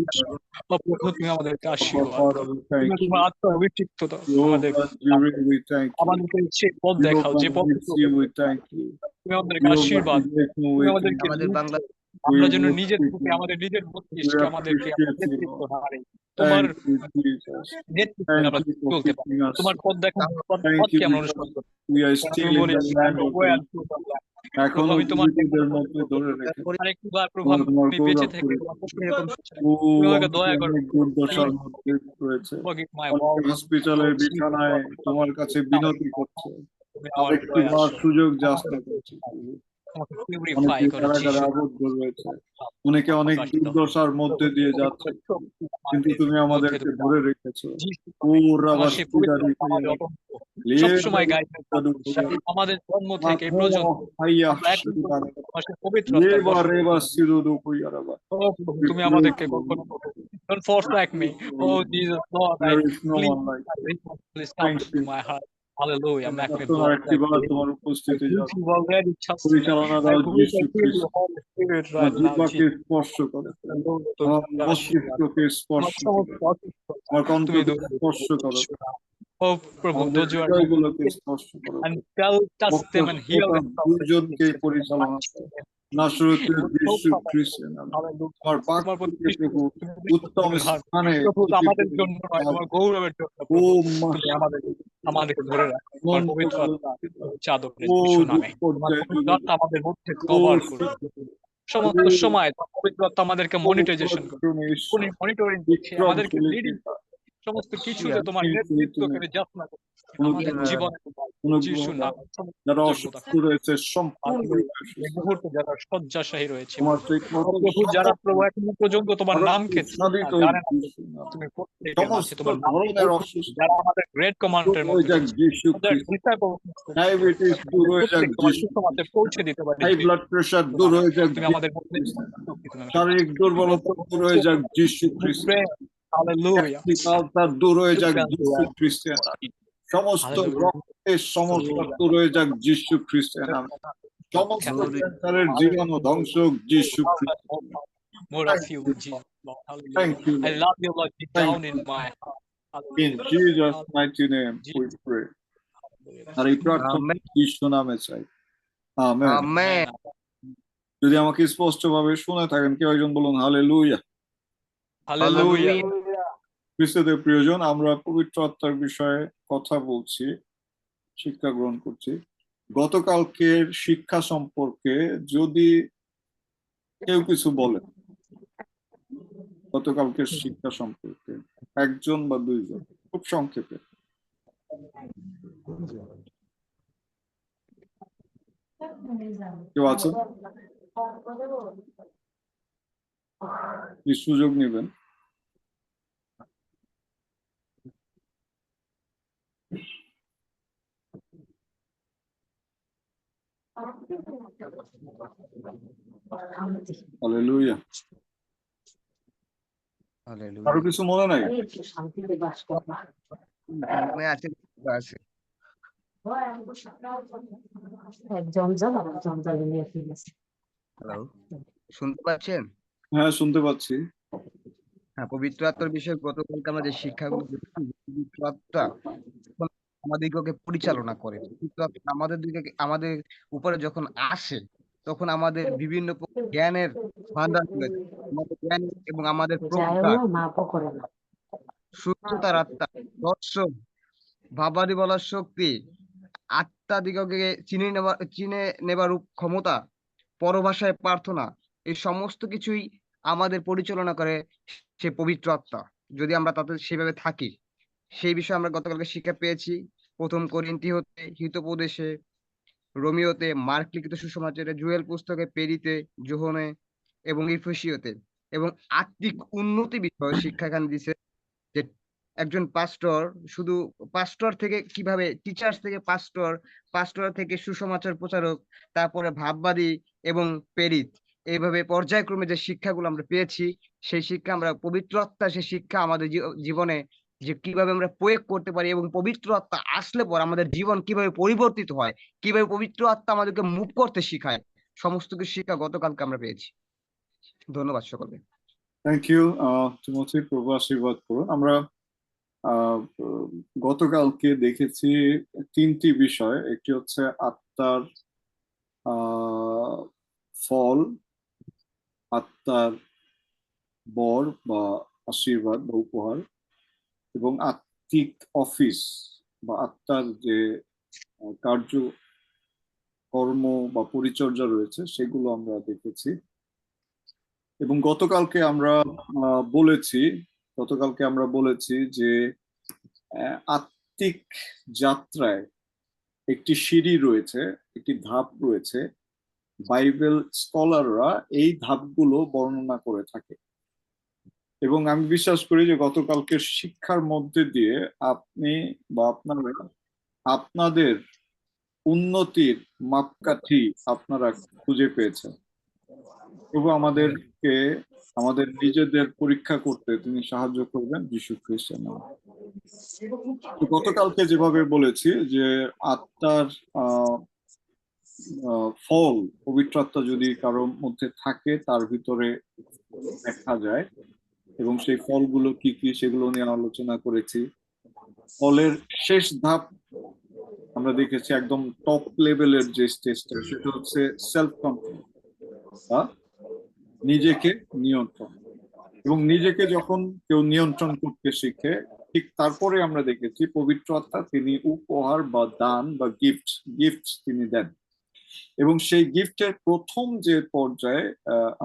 প্রভু তুমি আমাদেরকে আশীর্বাদ করো তুমি তোমার আত্মার অভিষিক্ততা আমাদেরকে সেই পথ দেখাও যে পথ তুমি আমাদেরকে আশীর্বাদ তুমি আমাদেরকে আমাদের বাংলা আমরা যেন নিজের থেকে আমাদের নিজের মস্তিষ্কে আমাদেরকে নেতৃত্ব না হারাই তোমার নেতৃত্বে আমরা চলতে পারি তোমার পথ দেখা পথকে আমরা অনুসরণ করি তুমি বলিস এখন আমি তোমার মধ্যে ধরে রেখে আরেকবার প্রভু আমি বেঁচে থেকে তোমাকে দয়া করো দুর্দশার মধ্যে রয়েছে Forgive my হসপিটালের বিছানায় তোমার কাছে বিনতি করছে আরেকটি বার সুযোগ যাচনা করছে পিউরিফাই করো কারাগারে আবদ্ধ রয়েছে অনেকে অনেক দুর্দশার মধ্যে দিয়ে যাচ্ছে কিন্তু তুমি আমাদেরকে ধরে রেখেছো ও রাবা সবসময় গাইড আমাদের জন্ম থেকে পর্যন্ত পবিত্র তুমি আমাদেরকে কখনো don't forsake me oh Jesus Lord I please come to my heart hallelujah make me born তোমার উপস্থিতি you've already trusted me পরিচালনা দাও যিশু খ্রিস্ট Holy Spirit right now জিহ্বাকে স্পর্শ করো আমার মস্তিষ্ককে স্পর্শ করো আমার কণ্ঠকে স্পর্শ করো oh প্রভু those who are হৃদয়গুলোকে স্পর্শ করো and touch them and heal them দুজনকে পরিচালনা করো নাসরতের যিশু খ্রিস্টের নামে আমার বাক্যকে প্রভু উত্তম স্থানে আমাদের জন্য নয় তোমার গৌরবের জন্য ও তুমি আমাদেরকে ধরে রাখো তোমার পবিত্র চাদরে যিশু নামে তোমার পবিত্র আত্মা আমাদের মধ্যে কভার করো সমস্ত সময় তোমার পবিত্র আত্মা আমাদেরকে মনিটাইজেশন করো মনিটরিং দিচ্ছে আমাদেরকে লিডিং সমস্ত কিছুতে তোমার নেতৃত্বকে যাচনা করো আমাদের জীবনে যিশু নামে যারা অসুস্থ রয়েছে সম্পূর্ণ এই মুহূর্তে যারা শয্যাশায়ী রয়েছে তোমার সেই প্রভু যারা প্রভু এখন পর্যন্ত তোমার নামকে জানে না তুমি প্রত্যেকের মাঝে তোমার নাম ধরনের অসুস্থ যারা আমাদের গ্রেট কমান্ডের হয়ে যাক যিশু মধ্যে ডায়াবেটিস দূর হয়ে যাক যিশু তোমাকে পৌঁছে দিতে পারি হাই ব্লাড প্রেশার দূর হয়ে যাক তুমি আমাদের মধ্যে শারীরিক দুর্বলতা দূর হয়ে যাক যিশু খ্রিস্ট হালেলুয়া তার দূর হয়ে যাক যিশু খ্রিস্টের সমস্ত রক্তের সমস্যা দূর হয়ে যাক যিশু খ্রিস্টের নামে সমস্ত ক্যান্সারের জীবাণু ধ্বংস হোক যিশু খ্রিস্ট more of you Jesus Lord hallelujah Thank you, I love you Lord deep down in my heart in Jesus mighty name we pray আর এই প্রার্থনা যিশু নামে চাই আমেন আমেন যদি আমাকে স্পষ্টভাবে শুনে থাকেন কেউ একজন বলুন হালেলুয়া hallelujah খ্রিস্টদের প্রিয়জন আমরা পবিত্র আত্মার বিষয়ে কথা বলছি শিক্ষা গ্রহণ করছি গতকালকের শিক্ষা সম্পর্কে যদি কেউ কিছু বলেন গতকালকের শিক্ষা সম্পর্কে একজন বা দুইজন খুব সংক্ষেপে কেউ আছেন সুযোগ নেবেন হালেলুয়া হালেলুয়া আরো কিছু মনে নাই মনে আছে আছে হ্যালো শুনতে পাচ্ছেন হ্যাঁ শুনতে পাচ্ছি হ্যাঁ পবিত্র আত্মার বিষয়ে গতকালকে আমরা যে শিক্ষাগুলো দেখছি পবিত্র আত্মা আমাদেরকে পরিচালনা করে পবিত্র আত্মা আমাদের উপরে যখন আসে তখন আমাদের বিভিন্ন জ্ঞানের ভান্ডার রয়েছে আমাদের জ্ঞান এবং আমাদের সুস্থতার আত্মা দর্শন ভাবাদি বলার শক্তি আত্মা দিগকে চিনে নেবার ক্ষমতা পরভাষায় প্রার্থনা এই সমস্ত কিছুই আমাদের পরিচালনা করে সে পবিত্র আত্মা যদি আমরা তাতে সেভাবে থাকি সেই বিষয়ে আমরা গতকালকে শিক্ষা পেয়েছি প্রথম করিন্থী হতে হিতোপদেশে রোমিওতে, মার্ক লিখিত সুসমাচারে, জুয়েল পুস্তকে, পেরিতে, যোহনে এবং ইফেসীয়তে। এবং আত্মিক উন্নতি বিষয় শিক্ষা এখানে দিছে যে একজন পাস্টর শুধু পাস্টর থেকে কিভাবে টিচার্স থেকে পাস্টর, পাস্টর থেকে সুসমাচার প্রচারক, তারপরে ভাববাদী এবং পেরিত, এইভাবে পর্যায়ক্রমে যে শিক্ষাগুলো আমরা পেয়েছি সেই শিক্ষা আমরা পবিত্র আত্মা সেই শিক্ষা আমাদের জীবনে যে কিভাবে আমরা প্রয়োগ করতে পারি এবং পবিত্র আত্মা আসলে পর আমাদের জীবন কিভাবে পরিবর্তিত হয়, কিভাবে পবিত্র আত্মা আমাদেরকে মুভ করতে শিখায়, সমস্ত কিছু শিক্ষা গতকালকে আমরা পেয়েছি। ধন্যবাদ সকলকে। থ্যাংক ইউ টিমোথি, প্রভু আশীর্বাদ করুন। আমরা গতকালকে দেখেছি তিনটি বিষয়। একটি হচ্ছে আত্মার ফল, আত্মার বর বা আশীর্বাদ বা উপহার, এবং আত্মিক অফিস বা আত্মার যে কার্য কর্ম বা পরিচর্যা রয়েছে সেগুলো আমরা দেখেছি। এবং গতকালকে আমরা বলেছি যে আত্মিক যাত্রায় একটি সিঁড়ি রয়েছে, একটি ধাপ রয়েছে। বাইবেল স্কলাররা এই ধাপগুলো বর্ণনা করে থাকে এবং আমি বিশ্বাস করি যে গতকালকের শিক্ষার মধ্যে দিয়ে আপনি বা আপনারা আপনাদের উন্নতির মাপকাঠি আপনারা খুঁজে পেয়েছেন। প্রভু আমাদেরকে আমাদের নিজেদের পরীক্ষা করতে তিনি সাহায্য করবেন যীশু খ্রিস্টের নামে। গতকালকে যেভাবে বলেছি যে আত্মার ফল, পবিত্র আত্মা যদি কারোর মধ্যে থাকে তার ভিতরে দেখা যায়, এবং সেই ফলগুলো কি কি সেগুলো নিয়ে আলোচনা করেছি। ফলের শেষ ধাপ আমরা দেখেছি, একদম টপ লেভেলের যে স্টেজটা, সেটা হচ্ছে সেলফ কন্ট্রোল বা নিজেকে নিয়ন্ত্রণ। এবং নিজেকে যখন কেউ নিয়ন্ত্রণ করতে শিখে, ঠিক তারপরে আমরা দেখেছি পবিত্র আত্মা তিনি উপহার বা দান বা গিফট তিনি দেন। এবং সেই গিফটের প্রথম যে পর্যায়ে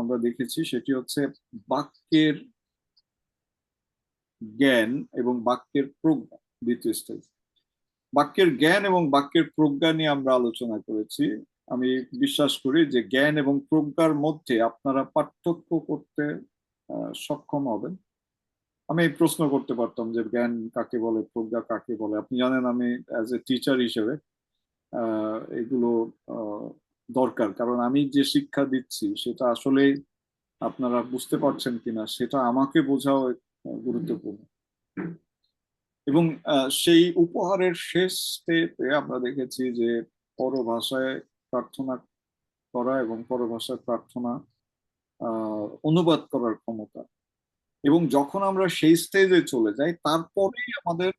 আমরা দেখেছি সেটি হচ্ছে বাক্যের জ্ঞান এবং বাক্যের প্রজ্ঞা, দ্বিতীয় স্টেজ। বাক্যের জ্ঞান এবং বাক্যের প্রজ্ঞা নিয়ে আমরা আলোচনা করেছি। আমি বিশ্বাস করি যে জ্ঞান এবং প্রজ্ঞার মধ্যে আপনারা পার্থক্য করতে সক্ষম হবেন। আমি প্রশ্ন করতে পারতাম যে জ্ঞান কাকে বলে, প্রজ্ঞা কাকে বলে। আপনি জানেন আমি অ্যাজ এ টিচার হিসেবে এগুলো দরকার, কারণ আমি যে শিক্ষা দিচ্ছি সেটা আসলে আপনারা বুঝতে পারছেন কিনা সেটা আমাকে বোঝাও গুরুত্বপূর্ণ। এবং সেই উপহারের শেষ স্টেপে আমরা দেখেছি যে পরভাষায় প্রার্থনা করা এবং পরভাষায় প্রার্থনা অনুবাদ করার ক্ষমতা। এবং যখন আমরা সেই স্টেজে চলে যাই তারপরেই আমাদের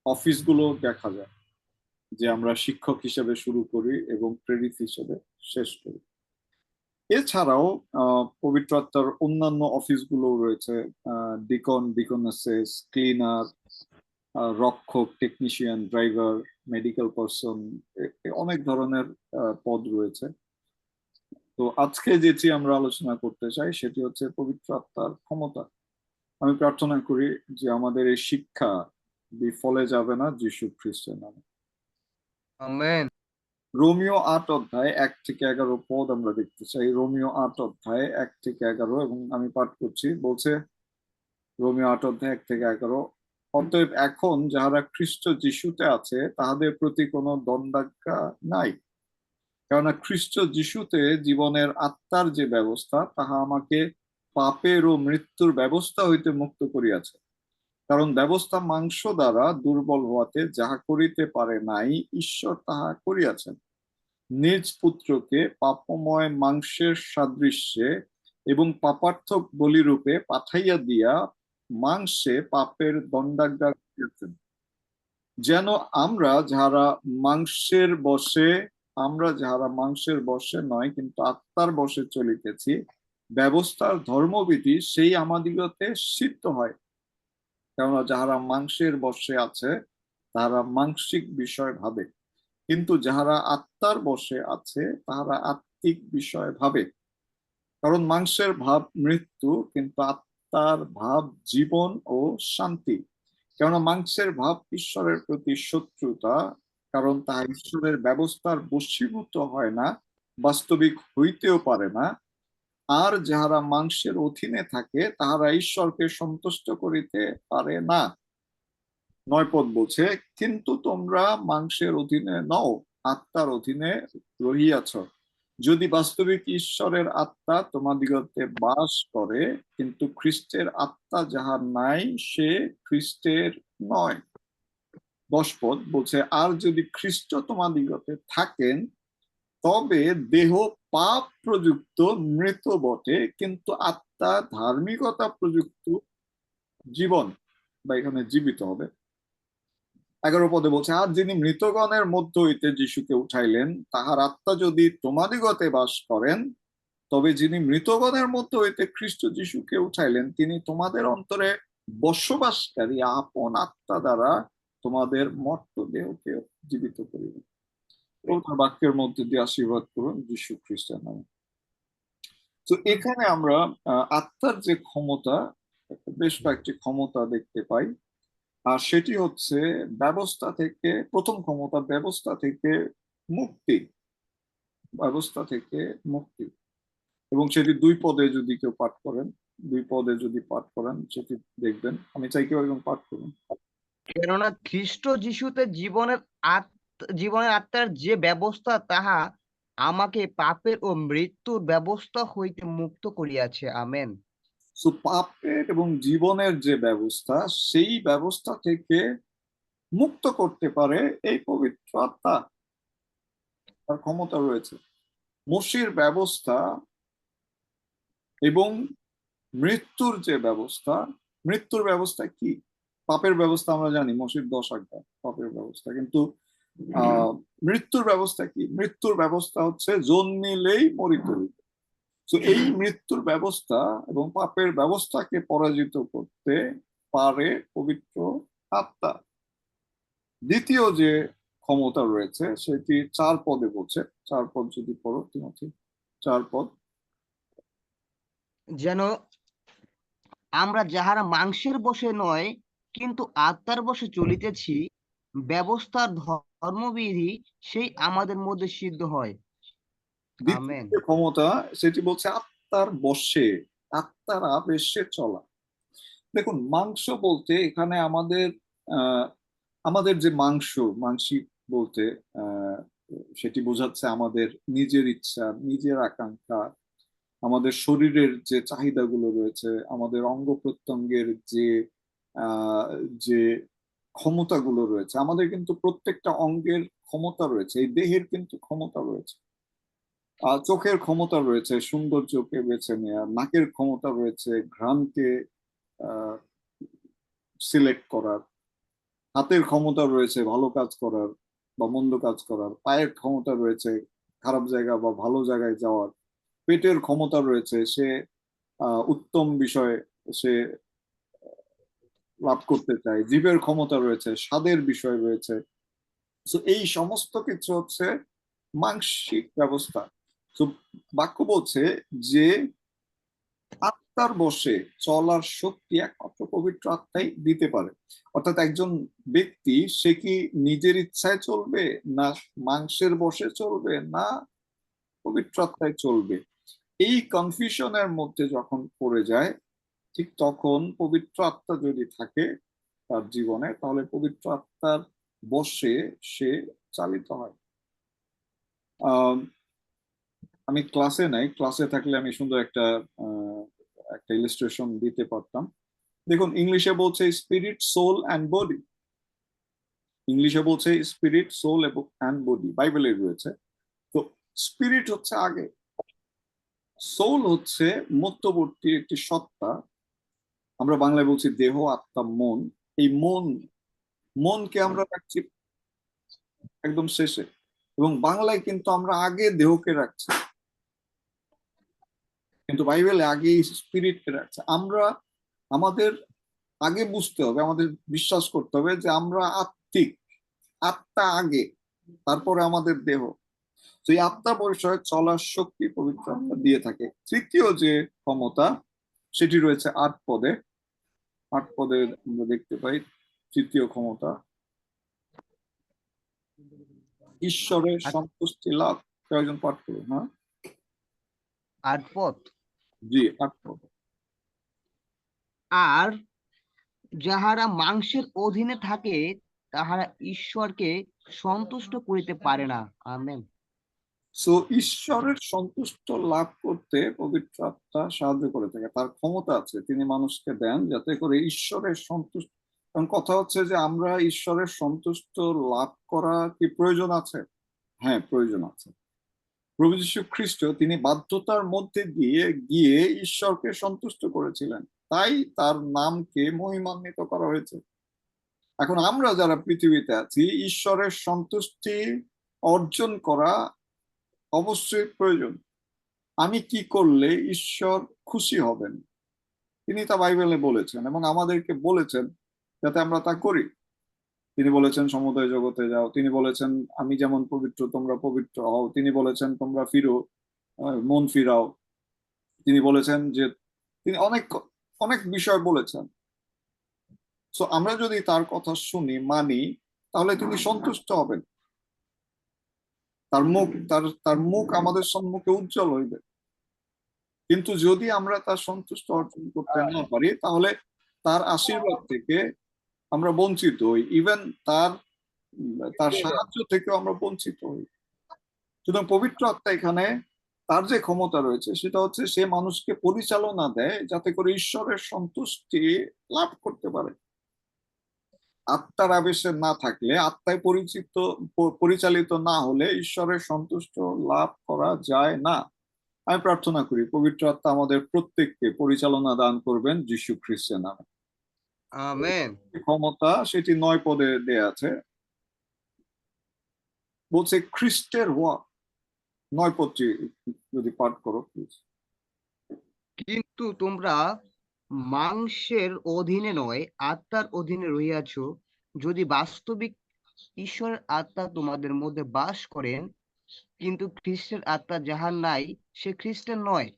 অফিসগুলো দেখা যায়, যে আমরা শিক্ষক হিসেবে শুরু করি এবং প্রেরিত হিসেবে শেষ করি। এছাড়াও পবিত্র আত্মার অন্যান্য অফিসগুলো রয়েছে, ডিকন, ডিকনেসেস, ক্লিনার, রক্ষক, টেকনিশিয়ান, ড্রাইভার, মেডিকেল পার্সন, অনেক ধরনের পদ রয়েছে। তো আজকে যেটি আমরা আলোচনা করতে চাই সেটি হচ্ছে পবিত্র আত্মার ক্ষমতা। আমি প্রার্থনা করি যে আমাদের এই শিক্ষা বিফলে যাবে না যীশু খ্রিস্টের নামে। আমেন। রোমিও 8 অধ্যায় 1 থেকে 11 পদ আমরা দেখতে চাই। রোমিও 8 অধ্যায় 1 থেকে 11, এবং আমি পাঠ করছি। বলছে রোমিও 8 অধ্যায় 1 থেকে 11, অতএব এখন যাহারা খ্রিস্ট যিশুতে আছে তাহাদের প্রতি কোনো দণ্ডাজ্ঞা নাই, কেননা খ্রিস্ট যিশুতে জীবনের আত্মার যে ব্যবস্থা তাহা আমাকে পাপের ও মৃত্যুর ব্যবস্থা হইতে মুক্ত করিয়াছে। কারণ ব্যবস্থা মাংস দ্বারা দুর্বল হওয়াতে যাহা করিতে পারে নাই, ঈশ্বর তাহা করিয়াছেন নিজ পুত্রকে পাপময় মাংসের সাদৃশ্যে এবং পাপার্থক বলিরূপে পাঠাইয়া দিয়া মাংসে পাপের দণ্ডাজ্ঞা করিয়াছেন, যেন আমরা যাহারা মাংসের বশে নয় কিন্তু আত্মার বশে চলিতেছি, ব্যবস্থার ধর্মবিধি সেই আমাদিগতে সিদ্ধ হয়। কেননা যাহারা মাংসের বশে আছে তাহারা মাংসিক বিষয় ভাবে, কিন্তু যাহারা আত্মার বশে আছে তাহারা আত্মিক বিষয় ভাবে। কারণ মাংসের ভাব মৃত্যু, কিন্তু আত্মার ভাব জীবন ও শান্তি। কেননা মাংসের ভাব ঈশ্বরের প্রতি শত্রুতা, কারণ তাহা ঈশ্বরের ব্যবস্থার বশীভূত হয় না, বাস্তবিক হইতেও পারে না। আর যাহারা মাংসের অধীনে থাকে তাহারা ঈশ্বরকে সন্তুষ্ট করিতে পারে না। 9 পদ বলছে, কিন্তু তোমরা মাংসের অধীনে নও, আত্মার অধীনে রহিয়াছ, যদি বাস্তবিক ঈশ্বরের আত্মা তোমাদিগতে বাস করে। কিন্তু খ্রিস্টের আত্মা যাহার নাই সে খ্রিস্টের নয়। 10 পদ বলছে, আর যদি খ্রিস্ট তোমাদিগতে থাকেন তবে দেহ পাপ প্রযুক্ত মৃত বটে, কিন্তু আত্মা ধার্মিকতা প্রযুক্ত জীবন, বা এখানে জীবিত হবে। 11 পদে বলছে, আর যিনি মৃতগণের মধ্য হইতে যিশুকে উঠাইলেন, তাহার আত্মা যদি তোমাদিগতে বাস করেন, তবে যিনি মৃতগণের মধ্য হইতে খ্রিস্ট যিশুকে উঠাইলেন, তিনি তোমাদের অন্তরে বসবাসকারী আপন আত্মা দ্বারা তোমাদের মর্ত দেহকে জীবিত করিবেন। তার বাক্যের মধ্যে দিয়ে আশীর্বাদ করুন যিশু খ্রিস্টের নামে। তো এখানে আমরা আত্মার যে ক্ষমতা, বেশ কয়েকটি ক্ষমতা দেখতে পাই। আর সেটি হচ্ছে ব্যবস্থা থেকে, প্রথম ক্ষমতা ব্যবস্থা থেকে মুক্তি, ব্যবস্থা থেকে মুক্তি। এবং সেটি 2 পদে যদি কেউ পাঠ করেন, 2 পদে যদি পাঠ করেন সেটি দেখবেন। আমি চাই কেউ একজন পাঠ করুন। কেননা খ্রিস্ট যিশুতে জীবনের আত্মার যে ব্যবস্থা, তাহা আমাকে পাপের ও মৃত্যুর ব্যবস্থা হইতে মুক্ত করিয়াছে। আমেন। সো পাপের এবং জীবনের যে ব্যবস্থা, সেই ব্যবস্থা থেকে মুক্ত করতে পারে এই পবিত্র আত্মা, তার ক্ষমতা রয়েছে। মসির ব্যবস্থা এবং মৃত্যুর যে ব্যবস্থা, মৃত্যুর ব্যবস্থা কি? পাপের ব্যবস্থা আমরা জানি, মসির 10 আজ্ঞা পাপের ব্যবস্থা। কিন্তু মৃত্যুর ব্যবস্থা কি? মৃত্যুর ব্যবস্থা হচ্ছে জন্মিলেই মরিতে হইবে। তো এই মৃত্যুর ব্যবস্থা এবং পাপের ব্যবস্থাকে পরাজিত করতে পারে পবিত্র আত্মা। দ্বিতীয় যে ক্ষমতা রয়েছে সেটি 4 পদে বলছে। 4 পদ যদি পড়ো তিমথি, 4 পদ। যেন আমরা যাহারা মাংসের বশে নয়, কিন্তু আত্মার বশে চলিতেছি, ব্যবস্থার ধর্মবিধি সেই আমাদের মধ্যে সিদ্ধ হয়। আমেন। দ্বিতীয় ক্ষমতা সেটি বলছে আত্মার বশে, আত্মার আবেশে চলা। দেখুন, মাংস বলতে এখানে আমাদের যে মাংসিক বলতে সেটি বোঝাচ্ছে আমাদের নিজের ইচ্ছা, নিজের আকাঙ্ক্ষা, আমাদের শরীরের যে চাহিদাগুলো রয়েছে, আমাদের অঙ্গ প্রত্যঙ্গের যে ক্ষমতাগুলো রয়েছে। আমাদের কিন্তু প্রত্যেকটা অঙ্গের ক্ষমতা রয়েছে, এই দেহের কিন্তু ক্ষমতা রয়েছে। চোখের ক্ষমতা রয়েছে সৌন্দর্যকে বেছে নেওয়া, নাকের ক্ষমতা রয়েছে ঘ্রাণকে সিলেক্ট করার, হাতের ক্ষমতা রয়েছে ভালো কাজ করার বা মন্দ কাজ করার, পায়ের ক্ষমতা রয়েছে খারাপ জায়গা বা ভালো জায়গায় যাওয়ার, পেটের ক্ষমতা রয়েছে সে উত্তম বিষয় সে লাভ করতে চায়, জীবের ক্ষমতা রয়েছে, স্বাদের বিষয় রয়েছে। তো এই সমস্ত কিছু হচ্ছে মানসিক ব্যবস্থা। তো বাক্য বলছে যে আত্মার বশে চলার শক্তি একমাত্র পবিত্র আত্মাই দিতে পারে। অর্থাৎ একজন ব্যক্তি সে কি নিজের ইচ্ছায় চলবে, না মাংসের বশে চলবে, না পবিত্র আত্মায় চলবে, এই কনফিউশনের মধ্যে যখন পড়ে যায়, ঠিক তখন পবিত্র আত্মা যদি থাকে তার জীবনে, তাহলে পবিত্র আত্মার বশে সে চালিত হয়। আমি ক্লাসে নাই, ক্লাসে থাকলে আমি সুন্দর একটা ইলিস্ট্রেশন দিতে পারতাম। দেখুন, ইংলিশে বলছে স্পিরিট, সোল অ্যান্ড বডি। ইংলিশে বলছে স্পিরিট, সোল এবং অ্যান্ড বডি, বাইবেলে রয়েছে। তো স্পিরিট হচ্ছে আগে, সোল হচ্ছে মধ্যবর্তী একটি সত্তা। আমরা বাংলায় বলছি দেহ, আত্মা, মন। এই মনকে আমরা রাখছি একদম শেষে, এবং বাংলায় কিন্তু আমরা আগে দেহকে রাখছি, কিন্তু বাইবেলে আগে স্পিরিটকে রাখছে। আমাদের আগে বুঝতে হবে, আমাদের বিশ্বাস করতে হবে যে আমরা আত্মিক, আত্মা আগে, তারপরে আমাদের দেহ। তো এই আত্মা বিষয়ে চলার শক্তি পবিত্র আত্মা দিয়ে থাকে। তৃতীয় যে ক্ষমতা সেটি রয়েছে 8 পদে। 8 পদে আমরা দেখতে পাই তৃতীয় ক্ষমতা। ঈশ্বরের সন্তুষ্টি লাভ। কেউ একজন পাঠ করুন। হ্যাঁ, 8 পদ। জি, 8 পদ। আর যাহারা মাংসের অধীনে থাকে তাহারা ঈশ্বরকে সন্তুষ্ট করিতে পারে না। আমেন। সো ঈশ্বরের সন্তুষ্ট লাভ করতে পবিত্র আত্মা সাহায্য করে থাকে, তার ক্ষমতা আছে, তিনি মানুষকে দেন যাতে করে ঈশ্বরের সন্তুষ্ট। কারণ কথা হচ্ছে যে আমরা ঈশ্বরের সন্তুষ্ট লাভ করা কি প্রয়োজন আছে? হ্যাঁ, প্রয়োজন আছে। প্রভু যীশু খ্রিস্ট তিনি বাধ্যতার মধ্যে দিয়ে গিয়ে ঈশ্বরকে সন্তুষ্ট করেছিলেন, তাই তার নামকে মহিমান্বিত করা হয়েছে। এখন আমরা যারা পৃথিবীতে আছি, ঈশ্বরের সন্তুষ্টি অর্জন করা অবশ্যই প্রয়োজন। আমি কি করলে ঈশ্বর খুশি হবেন তিনি তা বাইবেলে বলেছেন এবং আমাদেরকে বলেছেন যাতে আমরা তা করি। তিনি বলেছেন সমুদয় জগতে যাও, তিনি বলেছেন আমি যেমন পবিত্র তোমরা পবিত্র হও, তিনি বলেছেন তোমরা ফিরো, মন ফিরাও, তিনি বলেছেন যে তিনি অনেক অনেক বিষয় বলেছেন। সো আমরা যদি তার কথা শুনি মানি তাহলে তিনি সন্তুষ্ট হবেন, তার মুখ আমাদের সম্মুখে উজ্জ্বল হইবে। কিন্তু যদি আমরা তার সন্তুষ্ট অর্জন করতে না পারি তাহলে তার আশীর্বাদ থেকে আমরা বঞ্চিত হই, ইভেন তার সাহায্য থেকেও আমরা বঞ্চিত হই। সুতরাং পবিত্র আত্মা এখানে তার যে ক্ষমতা রয়েছে সেটা হচ্ছে সে মানুষকে পরিচালনা দেয় যাতে করে ঈশ্বরের সন্তুষ্টি লাভ করতে পারে। আত্মার আবেশে না থাকলে, আত্মায় পরিচালিত না হলে ঈশ্বরের সন্তুষ্ট লাভ করা যায় না। আমি প্রার্থনা করি পবিত্র আত্মা আমাদের প্রত্যেককে পরিচালনা দান করবেন যীশু খ্রিস্টের নামে। আমেন। ক্ষমতা সেটি 9 পদে দেয়া আছে। বলছে খ্রিস্টের হওয়া। 9 পদটি যদি পাঠ করো প্লিজ। কিন্তু তোমরা মাংসের অধীনে নয় আত্মার অধীনে রহিয়াছ, যদি বাস্তবিক ঈশ্বরের আত্মা তোমাদের মধ্যে বাস করেন। কিন্তু খ্রিস্টের আত্মা যাহার নাই সে খ্রিস্টের নয়।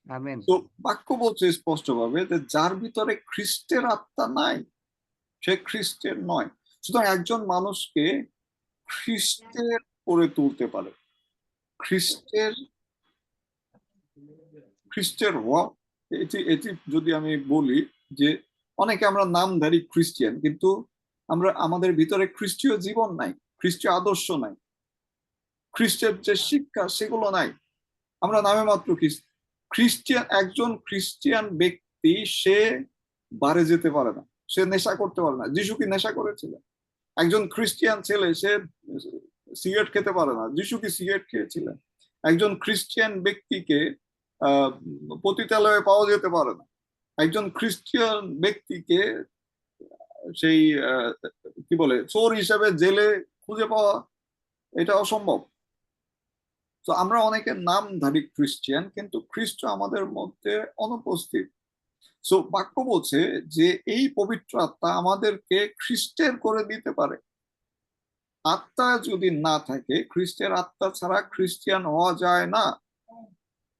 আমেন। তো বাক্য বলছে স্পষ্টভাবে যে যার ভিতরে খ্রিস্টের আত্মা নাই সে খ্রিস্টের নয়। সুতরাং একজন মানুষকে খ্রিস্টের করে তুলতে পারে, খ্রিস্টের হওয়া। এটি এটি যদি আমি বলি যে অনেকে আমরা নামধারী খ্রিস্টিয়ান, কিন্তু আমাদের ভিতরে খ্রিস্টীয় জীবন নাই, খ্রিস্টীয় আদর্শ নাই, খ্রিস্টের যে শিক্ষা সেগুলো নাই। আমরা নামে মাত্র খ্রিস্টিয়ান। একজন খ্রিস্টিয়ান ব্যক্তি সে বারে যেতে পারে না, সে নেশা করতে পারে না। যিশু কি নেশা করেছিলেন? একজন খ্রিস্টিয়ান ছেলে সে সিগারেট খেতে পারে না, যিশু কি সিগারেট খেয়েছিলেন? একজন খ্রিস্টিয়ান ব্যক্তিকে পতিতালয়ে পাওয়া যেতে পারে না। একজন খ্রিস্টিয়ান ব্যক্তিকে সেই কি বলে চোর হিসেবে জেলে খুঁজে পাওয়া এটা অসম্ভব। তো আমরা অনেকে নামধারী খ্রিস্টিয়ান কিন্তু খ্রিস্ট আমাদের মধ্যে অনুপস্থিত। সো বাক্য বলছে যে এই পবিত্র আত্মা আমাদেরকে খ্রিস্টের করে দিতে পারে। আত্মা যদি না থাকে, খ্রিস্টের আত্মা ছাড়া খ্রিস্টিয়ান হওয়া যায় না।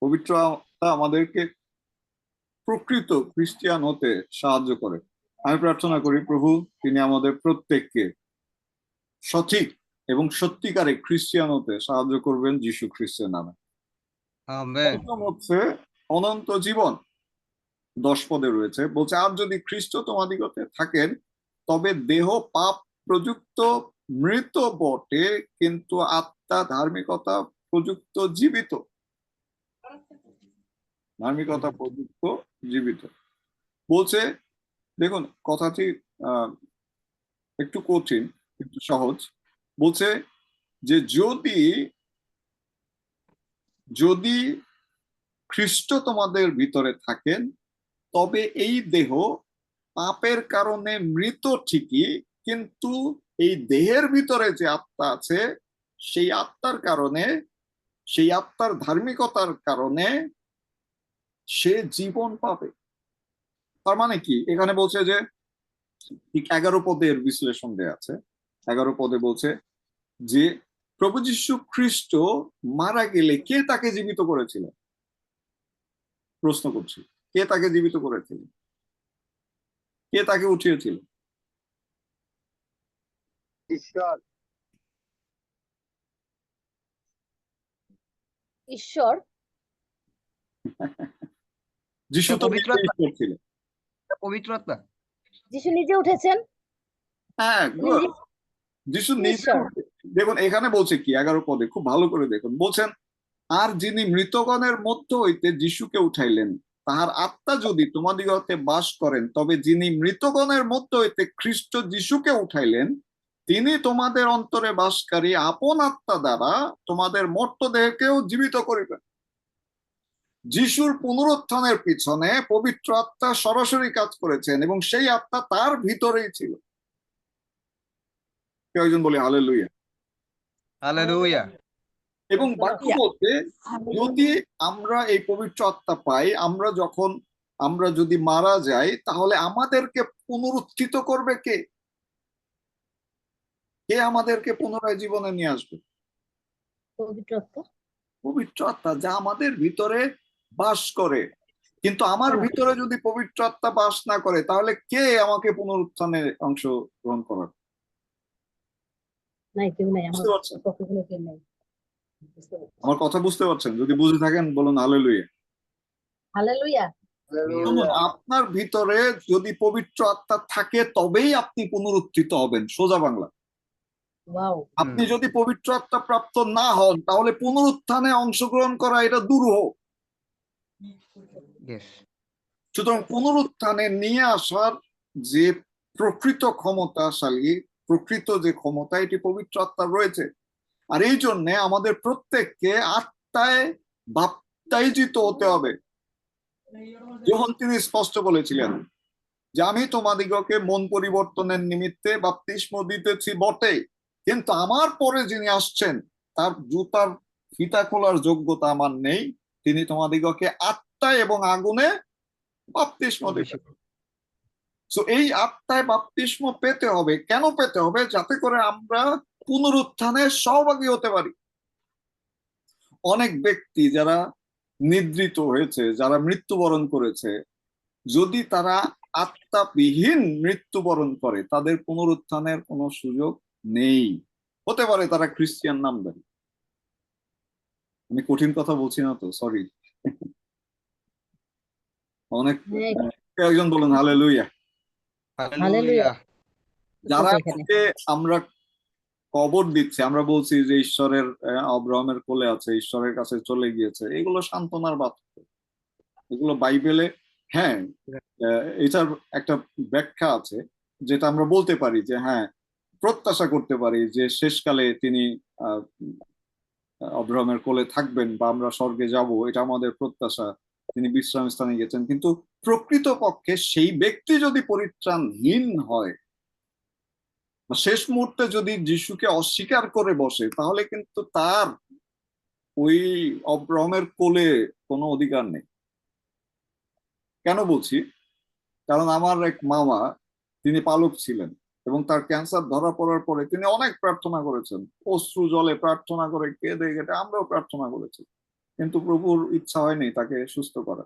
পবিত্র আত্মা আমাদেরকে প্রকৃত খ্রিস্টিয়ান হতে সাহায্য করে। আমি প্রার্থনা করি প্রভু তিনি আমাদের প্রত্যেককে সঠিক এবং সত্যিকারে খ্রিস্টিয়ান হতে সাহায্য করবেন যীশু খ্রিস্টের নামে। আমেন। প্রথম হচ্ছে অনন্ত জীবন। 10 পদে রয়েছে, বলছে আর যদি খ্রিস্ট তোমাদিগতে থাকেন তবে দেহ পাপ প্রযুক্ত মৃত বটে, কিন্তু আত্মা ধার্মিকতা প্রযুক্ত জীবিত। ধার্মিকতা প্রযুক্ত জীবিত বলছে। দেখুন কথাটি একটু কঠিন কিন্তু সহজ। বলছে যে যদি খ্রিস্ট তোমাদের ভিতরে থাকেন তবে এই দেহ পাপের কারণে মৃত ঠিকই, কিন্তু এই দেহের ভিতরে যে আত্মা আছে সেই আত্মার কারণে, সেই আত্মার ধার্মিকতার কারণে সে জীবন পাবে। তার মানে কি এখানে বলছে যে ঠিক 11 পদের বিশ্লেষণ দেয়া আছে। 11 পদে বলছে যে প্রভু যীশু খ্রিস্ট মারা গেলে কে তাকে জীবিত করেছিলেন? প্রশ্ন করছি, কে তাকে জীবিত করেছিলেন? কে তাকে উঠিয়েছিলেন? ঈশ্বর। ঈশ্বর যিশু তো পবিত্র নিজে আত্মা, ঈশ্বর ছিলেন। পবিত্র আত্মা। যিশু নিজে উঠেছেন, হ্যাঁ, উনি good. নিজে যিশু নিজে ঈশ্বর। দেখুন এখানে বলছে কি 11 পদে, খুব ভালো করে দেখুন, বলছেন আর যিনি মৃতগণের মধ্য হইতে যিশুকে উঠাইলেন, তাহার আত্মা যদি তোমাদিগতে বাস করেন, তবে যিনি মৃতগণের মধ্য হইতে খ্রিস্ট যিশুকে উঠাইলেন, তিনি তোমাদের অন্তরে বাসকারী আপন আত্মা দ্বারা তোমাদের মর্ত দেহকেও জীবিত করিবেন। যিশুর পুনরুত্থানের পিছনে পবিত্র আত্মা সরাসরি কাজ করেছেন এবং সেই আত্মা তার ভিতরেই ছিল। কেউ একজন বলে হালেলুয়া। হালেলুয়া। এবং বাক্য বলতে যদি আমরা এই পবিত্র আত্মা পাই, আমরা যদি মারা যাই, তাহলে আমাদেরকে পুনরুত্থিত করবে কে? কে আমাদেরকে পুনরায় জীবনে নিয়ে আসবে? পবিত্র আত্মা। পবিত্র আত্মা, যা আমাদের ভিতরে বাস করে। কিন্তু আমার ভিতরে যদি পবিত্র আত্মা বাস না করে, তাহলে কে আমাকে পুনরুত্থানে অংশগ্রহণ করার? নাই, কেউ নাই, আমার বুঝতে পারছেন? পক্ষগুলো কেউ নাই। আমার কথা বুঝতে পারছেন? যদি বুঝে থাকেন বলুন হালেলুয়া। হালেলুয়া। শুনুন, আপনার ভিতরে যদি পবিত্র আত্মা থাকে তবেই আপনি পুনরুত্থিত হবেন, সোজা বাংলা। ওয়াও। আপনি যদি পবিত্র আত্মা প্রাপ্ত না হন, তাহলে পুনরুত্থানে অংশগ্রহণ করা এটা দুরূহ। Yes. সুতরাং পুনরুত্থানে নিয়ে আসার যে প্রকৃত ক্ষমতাশালী, প্রকৃত যে ক্ষমতা, এটি পবিত্র আত্মার রয়েছে। আর এই জন্যে আমাদের প্রত্যেককে আত্মায় বাপ্তাইজিত হতে হবে। যখন তিনি স্পষ্ট বলেছিলেন যে আমি তোমাদিগকে মন পরিবর্তনের নিমিত্তে বাপ্তিস্ম দিতেছি বটে, কিন্তু আমার পরে যিনি আসছেন তার জুতার ফিতা খোলার যোগ্যতা আমার নেই, তিনি তোমাদিগকে আত্মায় এবং আগুনে বাপ্তিস্ম দিবেন। সো এই আত্মায় বাপ্তিস্ম পেতে হবে। কেন পেতে হবে? যাতে করে আমরা পুনরুত্থানে সহভাগী হতে পারি। অনেক ব্যক্তি যারা নিদ্রিত হয়েছে, যারা মৃত্যুবরণ করেছে, যদি তারা আত্মাবিহীন মৃত্যুবরণ করে, তাদের পুনরুত্থানের কোনো সুযোগ নেই। হতে পারে তারা খ্রিস্টিয়ান নামধারী। আমি কঠিন কথা বলছি না তো, সরি। অনেক একজন বলেন হালেলুয়া। হালেলুয়া। যারা আমরা কবর দিচ্ছে, আমরা বলছি যে ঈশ্বরের আব্রাহামের কোলে আছে, ঈশ্বরের কাছে চলে গিয়েছে, এগুলো সান্ত্বনার বার্তা, এগুলো বাইবেলে। হ্যাঁ, এটার একটা ব্যাখ্যা আছে, যেটা আমরা বলতে পারি যে হ্যাঁ, প্রত্যাশা করতে পারি যে শেষকালে তিনি আব্রাহামের কোলে থাকবেন বা আমরা স্বর্গে যাব, এটা আমাদের প্রত্যাশা। তিনি বিশ্রাম স্থানে গেছেন। কিন্তু প্রকৃত পক্ষে সেই ব্যক্তি যদি পরিত্রাণহীন হয়, শেষ মুহূর্তে যদি যিশুকে অস্বীকার করে বসে, তাহলে কিন্তু তার ওই আব্রাহামের কোলে কোনো অধিকার নেই। কেন বলছি? কারণ আমার এক মামা, তিনি পালক ছিলেন এবং তার ক্যান্সার ধরা পড়ার পরে তিনি অনেক প্রার্থনা করেছেন, অশ্রু জলে প্রার্থনা করে, কেঁদে কেটে, আমরাও প্রার্থনা করেছি, কিন্তু প্রভুর ইচ্ছা হয়নি তাকে সুস্থ করা।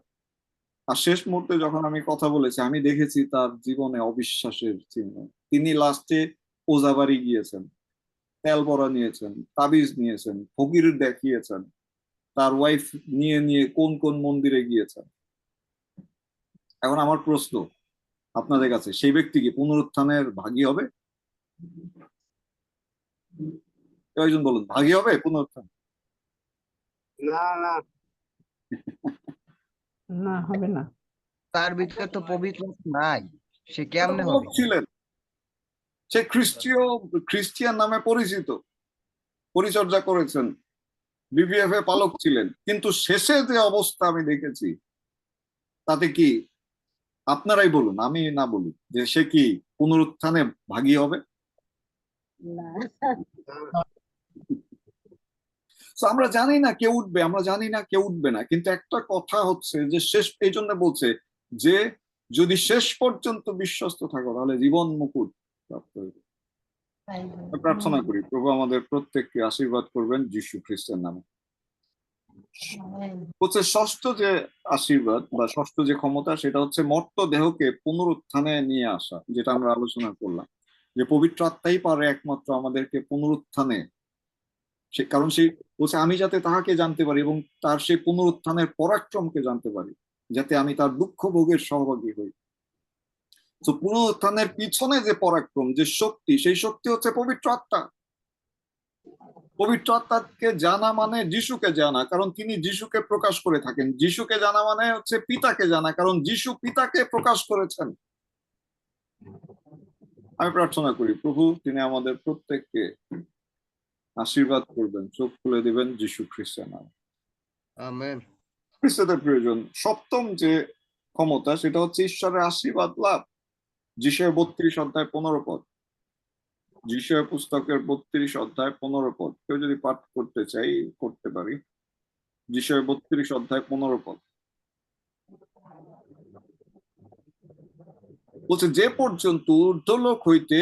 আর শেষ মুহূর্তে যখন আমি কথা বলেছি, আমি দেখেছি তার জীবনে অবিশ্বাসের চিহ্ন। তিনি লাস্টে ওজাবাড়ি গিয়েছেন, তেল বড়া নিয়েছেন, তাবিজ নিয়েছেন, ফকির দেখিয়েছেন, তার ওয়াইফ নিয়ে নিয়ে কোন কোন মন্দিরে গিয়েছেন। এখন আমার প্রশ্ন আপনাদের কাছে, সেই ব্যক্তি কি পুনরুত্থানের ভাগী হবে? কয়েকজন বলুন, ভাগী হবে পুনরুত্থান? না না না, হবে না। তার ভিতরে তো পবিত্র নাই, সে কেমনে পালক হবে? ছিলেন, সে খ্রিস্টিয়ান নামে পরিচিত, পরিচর্যা করেছেন, বিবিএফ এ পালক ছিলেন, কিন্তু শেষে যে অবস্থা আমি দেখেছি, তাতে কি আপনারাই বলুন, আমি না বলি, যে সে কি পুনরুত্থানে ভাগী হবে? না। So, আমরা জানি না কে উঠবে, আমরা জানি না কে উঠবে না, কিন্তু একটা কথা হচ্ছে যে শেষ, এই জন্য বলছে যে যদি শেষ পর্যন্ত বিশ্বস্ত থাকো, তাহলে জীবন মুকুট প্রাপ্ত হইবে। প্রার্থনা করি প্রভু আমাদের প্রত্যেককে আশীর্বাদ করবেন যীশু খ্রিস্টের নামে। হচ্ছে ষষ্ঠ যে আশীর্বাদ বা ষষ্ঠ যে ক্ষমতা, সেটা হচ্ছে মর্ত দেহকে পুনরুত্থানে নিয়ে আসা, যেটা আমরা আলোচনা করলাম, যে পবিত্র আত্মাই পারে একমাত্র আমাদেরকে পুনরুত্থানে কারণ সে বলছে আমি যাতে তাহাকে জানতে পারি এবং তার সেই পুনরুত্থানের পরাক্রমকে জানতে পারি, যাতে আমি তার দুঃখ ভোগের সহভাগী হই। তো পুনরুত্থানের পিছনে যে পরাক্রম, যে শক্তি, সেই শক্তি হচ্ছে পবিত্র আত্মা। পবিত্র আত্মাকে জানা মানে যিশুকে জানা, কারণ তিনি যিশুকে প্রকাশ করে থাকেন। যিশুকে জানা মানে হচ্ছে পিতাকে জানা, কারণ যিশু পিতাকে প্রকাশ করেছেন। আমি প্রার্থনা করি প্রভু তিনি আমাদের প্রত্যেককে আশীর্বাদ করবেন, চোখ খুলে দিবেন যিশু খ্রিস্টের নামে। আমেন। খ্রিস্টদের প্রয়োজন সপ্তম যে ক্ষমতা, সেটা হচ্ছে ঈশ্বরের আশীর্বাদ লাভ। যিশয় 32 অধ্যায় 15 পদ, যিশয় পুস্তকের 32 অধ্যায় 15 পদ। কেউ যদি পাঠ করতে চাই করতে পারি। যিশয় 32 অধ্যায় 15 পদ বলছে, যে পর্যন্ত ঊর্ধ্বলোক হইতে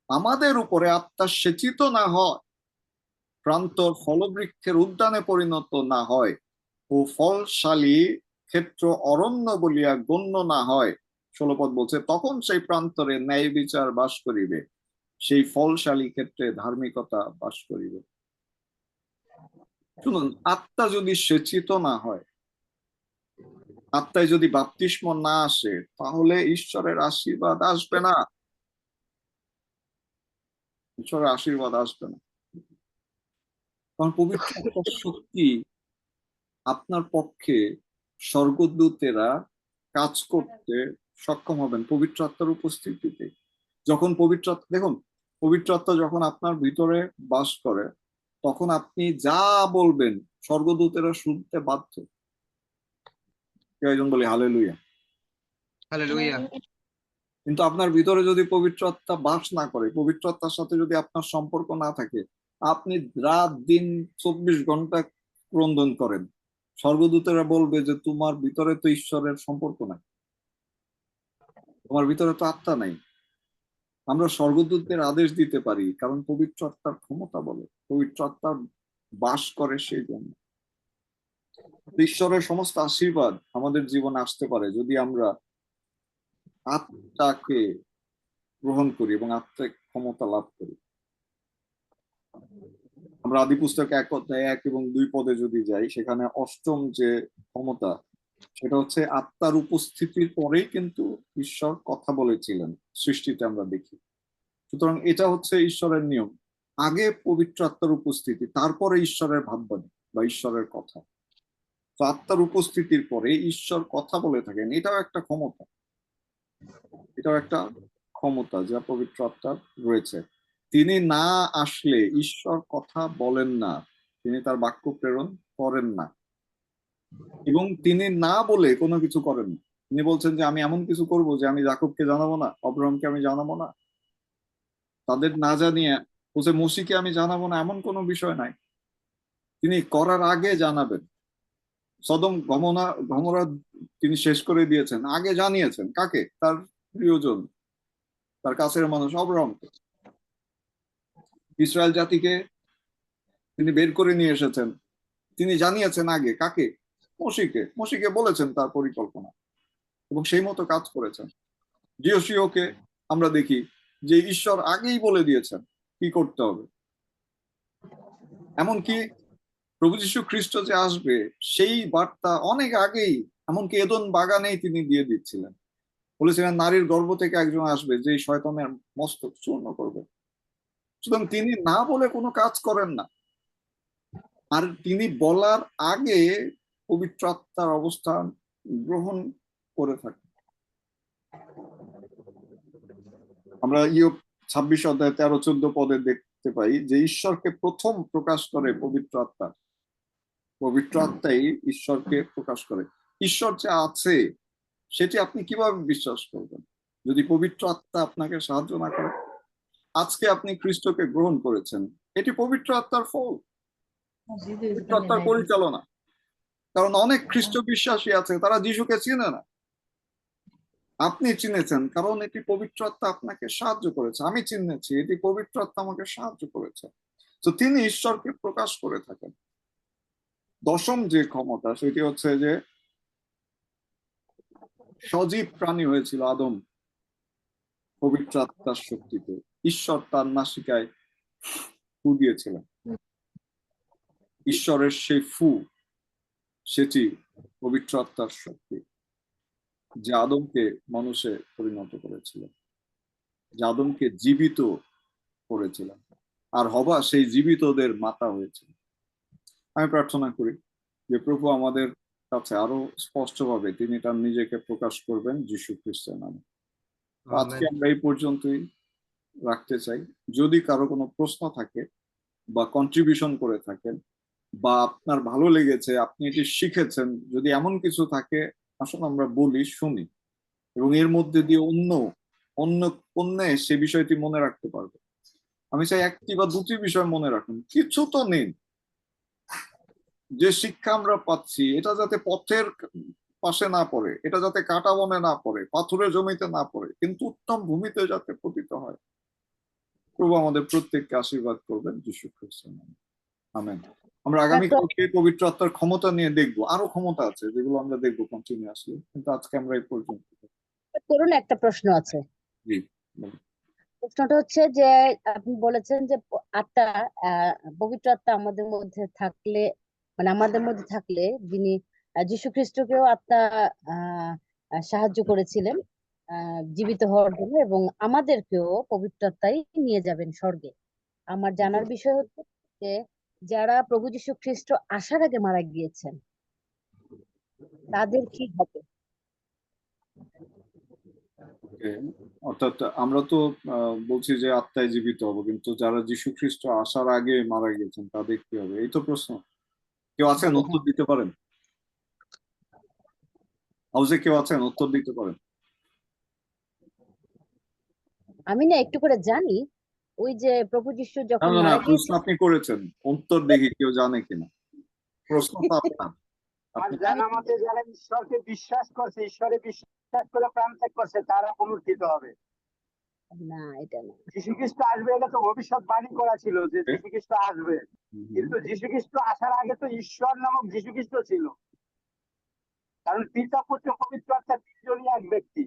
আমাদের উপরে আত্মা সেচিত না হয়, প্রান্তর ফলবৃক্ষের উদ্যানে পরিণত না হয় ও ফলশালী ক্ষেত্র অরণ্য বলিয়া গণ্য না হয়, 16 পদ বলছে, তখন সেই প্রান্তরে ন্যায় বিচার বাস করিবে, সেই ফলশালী ক্ষেত্রে ধার্মিকতা বাস করিবে। শুনুন, আত্মা যদি সেচিত না হয়, আত্মায় যদি বাপ্তিস্ম না আসে, তাহলে ঈশ্বরের আশীর্বাদ আসবে না। ঈশ্বরের আশীর্বাদ আসবে না। কারণ পবিত্র আত্মার শক্তি আপনার পক্ষে স্বর্গদূতেরা কাজ করতে সক্ষম হবেন পবিত্র আত্মার উপস্থিতিতে। যখন পবিত্র আত্মা, দেখুন, পবিত্র আত্মা যখন আপনার ভিতরে বাস করে, তখন আপনি যা বলবেন স্বর্গদূতেরা শুনতে বাধ্য। একজন বলি হালেলুয়া। হালেলুয়া। কিন্তু আপনার ভিতরে যদি পবিত্র আত্মা বাস না করে, পবিত্র আত্মার সাথে যদি আপনার সম্পর্ক না থাকে, আপনি রাত দিন 24 ঘন্টা ক্রন্দন করেন, স্বর্গদূতেরা বলবে যে তোমার ভিতরে তো ঈশ্বরের সম্পর্ক নাই, তোমার ভিতরে তো আত্মা নাই। আমরা স্বর্গদূতদের আদেশ দিতে পারি, কারণ পবিত্র আত্মার ক্ষমতা বলে, পবিত্র আত্মা বাস করে সেই জন্য। ঈশ্বরের সমস্ত আশীর্বাদ আমাদের জীবনে আসতে পারে যদি আমরা আত্মাকে গ্রহণ করি এবং আত্মিক ক্ষমতা লাভ করি। আমরা আদি পুস্তক 1 অধ্যায় 1 এবং 2 পদে যদি যাই, সেখানে অষ্টম যে ক্ষমতা, সেটা হচ্ছে আত্মার উপস্থিতির পরেই কিন্তু ঈশ্বর কথা বলেছিলেন, সৃষ্টিতে আমরা দেখি। সুতরাং এটা হচ্ছে ঈশ্বরের নিয়ম, আগে পবিত্র আত্মার উপস্থিতি, তারপরে ঈশ্বরের ভাববাণী বা ঈশ্বরের কথা। তো আত্মার উপস্থিতির পরে ঈশ্বর কথা বলে থাকেন, এটাও একটা ক্ষমতা, এটাও একটা ক্ষমতা যা পবিত্র আত্মার রয়েছে। তিনি না আসলে ঈশ্বর কথা বলেন না, তিনি তার বাক্য প্রেরণ করেন না, এবং তিনি না বলে কোনো কিছু করেন না। তিনি বলছেন যে আমি এমন কিছু করব যে আমি যাকবকে জানাবো না, অব্রাহামকে আমি জানাবো না, তাদের না জানিয়ে বলছে মসিকে আমি জানাবো না, এমন কোনো বিষয় নাই। তিনি করার আগে জানাবেন। সদম গমরা তিনি শেষ করে দিয়েছেন, আগে জানিয়েছেন কাকে? তার প্রিয়জন, তার কাছের মানুষ অব্রাহামকে। ইসরায়েল জাতিকে তিনি বের করে নিয়ে এসেছেন, তিনি জানিয়েছেন আগে কাকে? মসিকে বলেছেন তার পরিকল্পনা, এবং সেই মতো কাজ করেছেন। জিওসিওকে আমরা দেখি যে ঈশ্বর আগেই বলে দিয়েছেন কি করতে হবে। এমনকি প্রভু যীশু খ্রিস্ট যে আসবে, সেই বার্তা অনেক আগেই, এমনকি এদন বাগানেই তিনি দিয়ে দিচ্ছিলেন। বলেছিলেন নারীর গর্ভ থেকে একজন আসবে যে শয়তানের মস্তক চূর্ণ করবে। সুতরাং তিনি না বলে কোনো কাজ করেন না, আর তিনি বলার আগে পবিত্র আত্মার অবস্থান গ্রহণ করে থাকেন। আমরা ইয়োব 26 অধ্যায় 13-14 পদে দেখতে পাই যে ঈশ্বরকে প্রথম প্রকাশ করে পবিত্র আত্মা। পবিত্র আত্মাই ঈশ্বরকে প্রকাশ করে। ঈশ্বর যে আছে সেটি আপনি কিভাবে বিশ্বাস করবেন যদি পবিত্র আত্মা আপনাকে সাহায্য না করে? আজকে আপনি খ্রিস্টকে গ্রহণ করেছেন, এটি পবিত্র আত্মার ফল, পবিত্র আত্মার পরিচালনা। কারণ অনেক খ্রিস্ট বিশ্বাসী আছে, তারা যিশুকে চিনে না। আপনি চিনেছেন কারণ এটি পবিত্র আত্মা আপনাকে সাহায্য করেছে। আমি চিনেছি, এটি পবিত্র আত্মা আমাকে সাহায্য করেছে। তো তিনি ঈশ্বরকে প্রকাশ করে থাকেন। দশম যে ক্ষমতা, সেটি হচ্ছে যে সজীব প্রাণী হয়েছিল আদম পবিত্র আত্মার শক্তিতে। ঈশ্বর তার নাসিকায় ফু দিয়েছিলেন, ঈশ্বরের সেই ফু, সেটি পবিত্র আত্মার শক্তি, যে আদমকে মানুষে পরিণত করেছিলেন, যে আদমকে জীবিত করেছিলেন, আর হবা সেই জীবিতদের মাতা হয়েছিল। আমি প্রার্থনা করি যে প্রভু আমাদের কাছে আরো স্পষ্টভাবে তিনি তার নিজেকে প্রকাশ করবেন যীশু খ্রিস্টের নামে। আজকে আমরা এই পর্যন্তই রাখতে চাই। যদি কারো কোনো প্রশ্ন থাকে বা কন্ট্রিবিউশন করে থাকেন বা আপনার ভালো লেগেছে, আপনি এটি শিখেছেন, যদি এমন কিছু থাকে আসলে আমরা বলি, শুনি, এবং এর মধ্যে দিয়ে অন্য অন্য অন্যে সে বিষয়টি মনে রাখতে পারবে। আমি চাই একটি বা দুটি বিষয় মনে রাখুন, কিছু তো নেই। যে শিক্ষা আমরা পাচ্ছি এটা যাতে পথের পাশে না পড়ে, এটা যাতে কাটা বনে না পড়ে, পাথরের জমিতে না পড়ে, কিন্তু উত্তম ভূমিতে যাতে পতিত হয়। প্রভু আমাদের প্রত্যেককে আশীর্বাদ করবেন যীশু খ্রিস্টের নামে। আমেন। আমরা আগামীকালকে পবিত্র আত্মার ক্ষমতা নিয়ে দেখবো, আরো ক্ষমতা আছে যেগুলো আমরা দেখবো কন্টিনিউয়াসলি, কিন্তু আজকে আমরা এই পর্যন্ত। করুন, একটা প্রশ্ন আছে। জি, বলুন। প্রশ্নটা হচ্ছে যে আপনি বলেছেন যে আত্মা, পবিত্র আত্মা আমাদের মধ্যে থাকলে, মানে আমাদের মধ্যে থাকলে যিনি যীশু খ্রিস্টকেও আত্মা আহ সাহায্য করেছিলেন জীবিত হওয়ার জন্য, এবং আমাদেরকেও পবিত্র আত্মাই নিয়ে যাবেন স্বর্গে। আমার জানার বিষয় হচ্ছে যে যারা প্রভু যীশু খ্রিস্ট আসার আগে মারা গিয়েছেন তাদের কি হবে? Okay, অর্থাৎ আমরা তো বলছি যে আত্মায় জীবিত হবো, কিন্তু যারা যীশু খ্রিস্ট আসার আগে মারা গিয়েছেন তাদের কি হবে, এই তো প্রশ্ন। কেউ আছেন উত্তর দিতে পারেন? হাউসে কেউ আছেন উত্তর দিতে পারেন? আমি না একটু করে জানি, ওই যে প্রভু যিশু না যখন না না, মারা প্রশ্ন গিয়েছেন। আপনি করেছেন, উত্তর দেখি কেউ জানে কিনা। প্রশ্ন তো আপনার। আর জানা মতে যারা ঈশ্বরকে বিশ্বাস করছে, ঈশ্বরে বিশ্বাস করে প্রাণ ত্যাগ করছে, তারা পুনরুত্থিত হবে। না, এটা না। যীশু খ্রিস্ট আসবে এটা তো ভবিষ্যৎবাণী করা ছিল যে যীশু খ্রিস্ট আসবে, কিন্তু যীশু খ্রিস্ট আসার আগে তো ঈশ্বর নামক যীশু খ্রিস্ট ছিল। কারণ পিতা পুত্র পবিত্র আত্মা তিনজনই এক ব্যক্তি।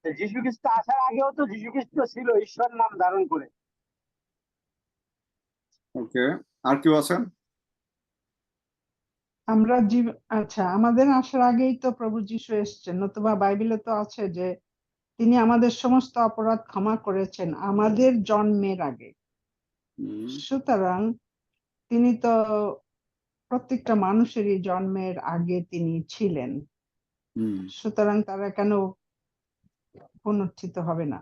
যীশু খ্রিস্ট আসার আগেও তো যীশু খ্রিস্ট ছিল ঈশ্বর নাম ধারণ করে। ওকে, আর কেউ আছেন? আমরা আচ্ছা, আমাদের আসার আগেই তো প্রভু যীশু এসেছেন, নতুবা বাইবেলে তো আছে যে তিনি আমাদের সমস্ত অপরাধ ক্ষমা করেছেন আমাদের জন্মের আগে। সুতরাং তিনি তো প্রত্যেকটা মানুষেরই জন্মের আগে তিনি ছিলেন, সুতরাং তারা কেন পুনরুত্থিত হবে না?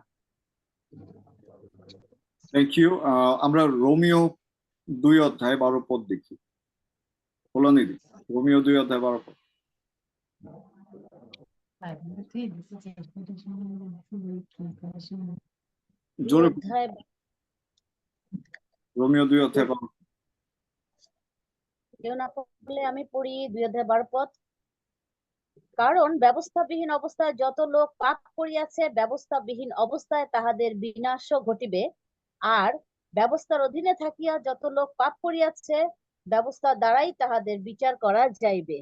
Thank you. আমরা রোমিও 2:12 দেখি। কল্যাণীদি, রোমিও 2:12। জোরে রোমিও 2:12। কেউ না পড়লে আমি পড়ি 2:12। কারণ ব্যবস্থাবিহীন অবস্থায় যত লোক পাপ করিয়াছে, ব্যবস্থাবিহীন অবস্থায় তাহাদের বিনাশ ঘটিবে, আর ব্যবস্থার অধীনে থাকিয়া যত লোক পাপ করিয়াছে, ব্যবস্থা দ্বারাই তাহাদের বিচার করা যাইবে।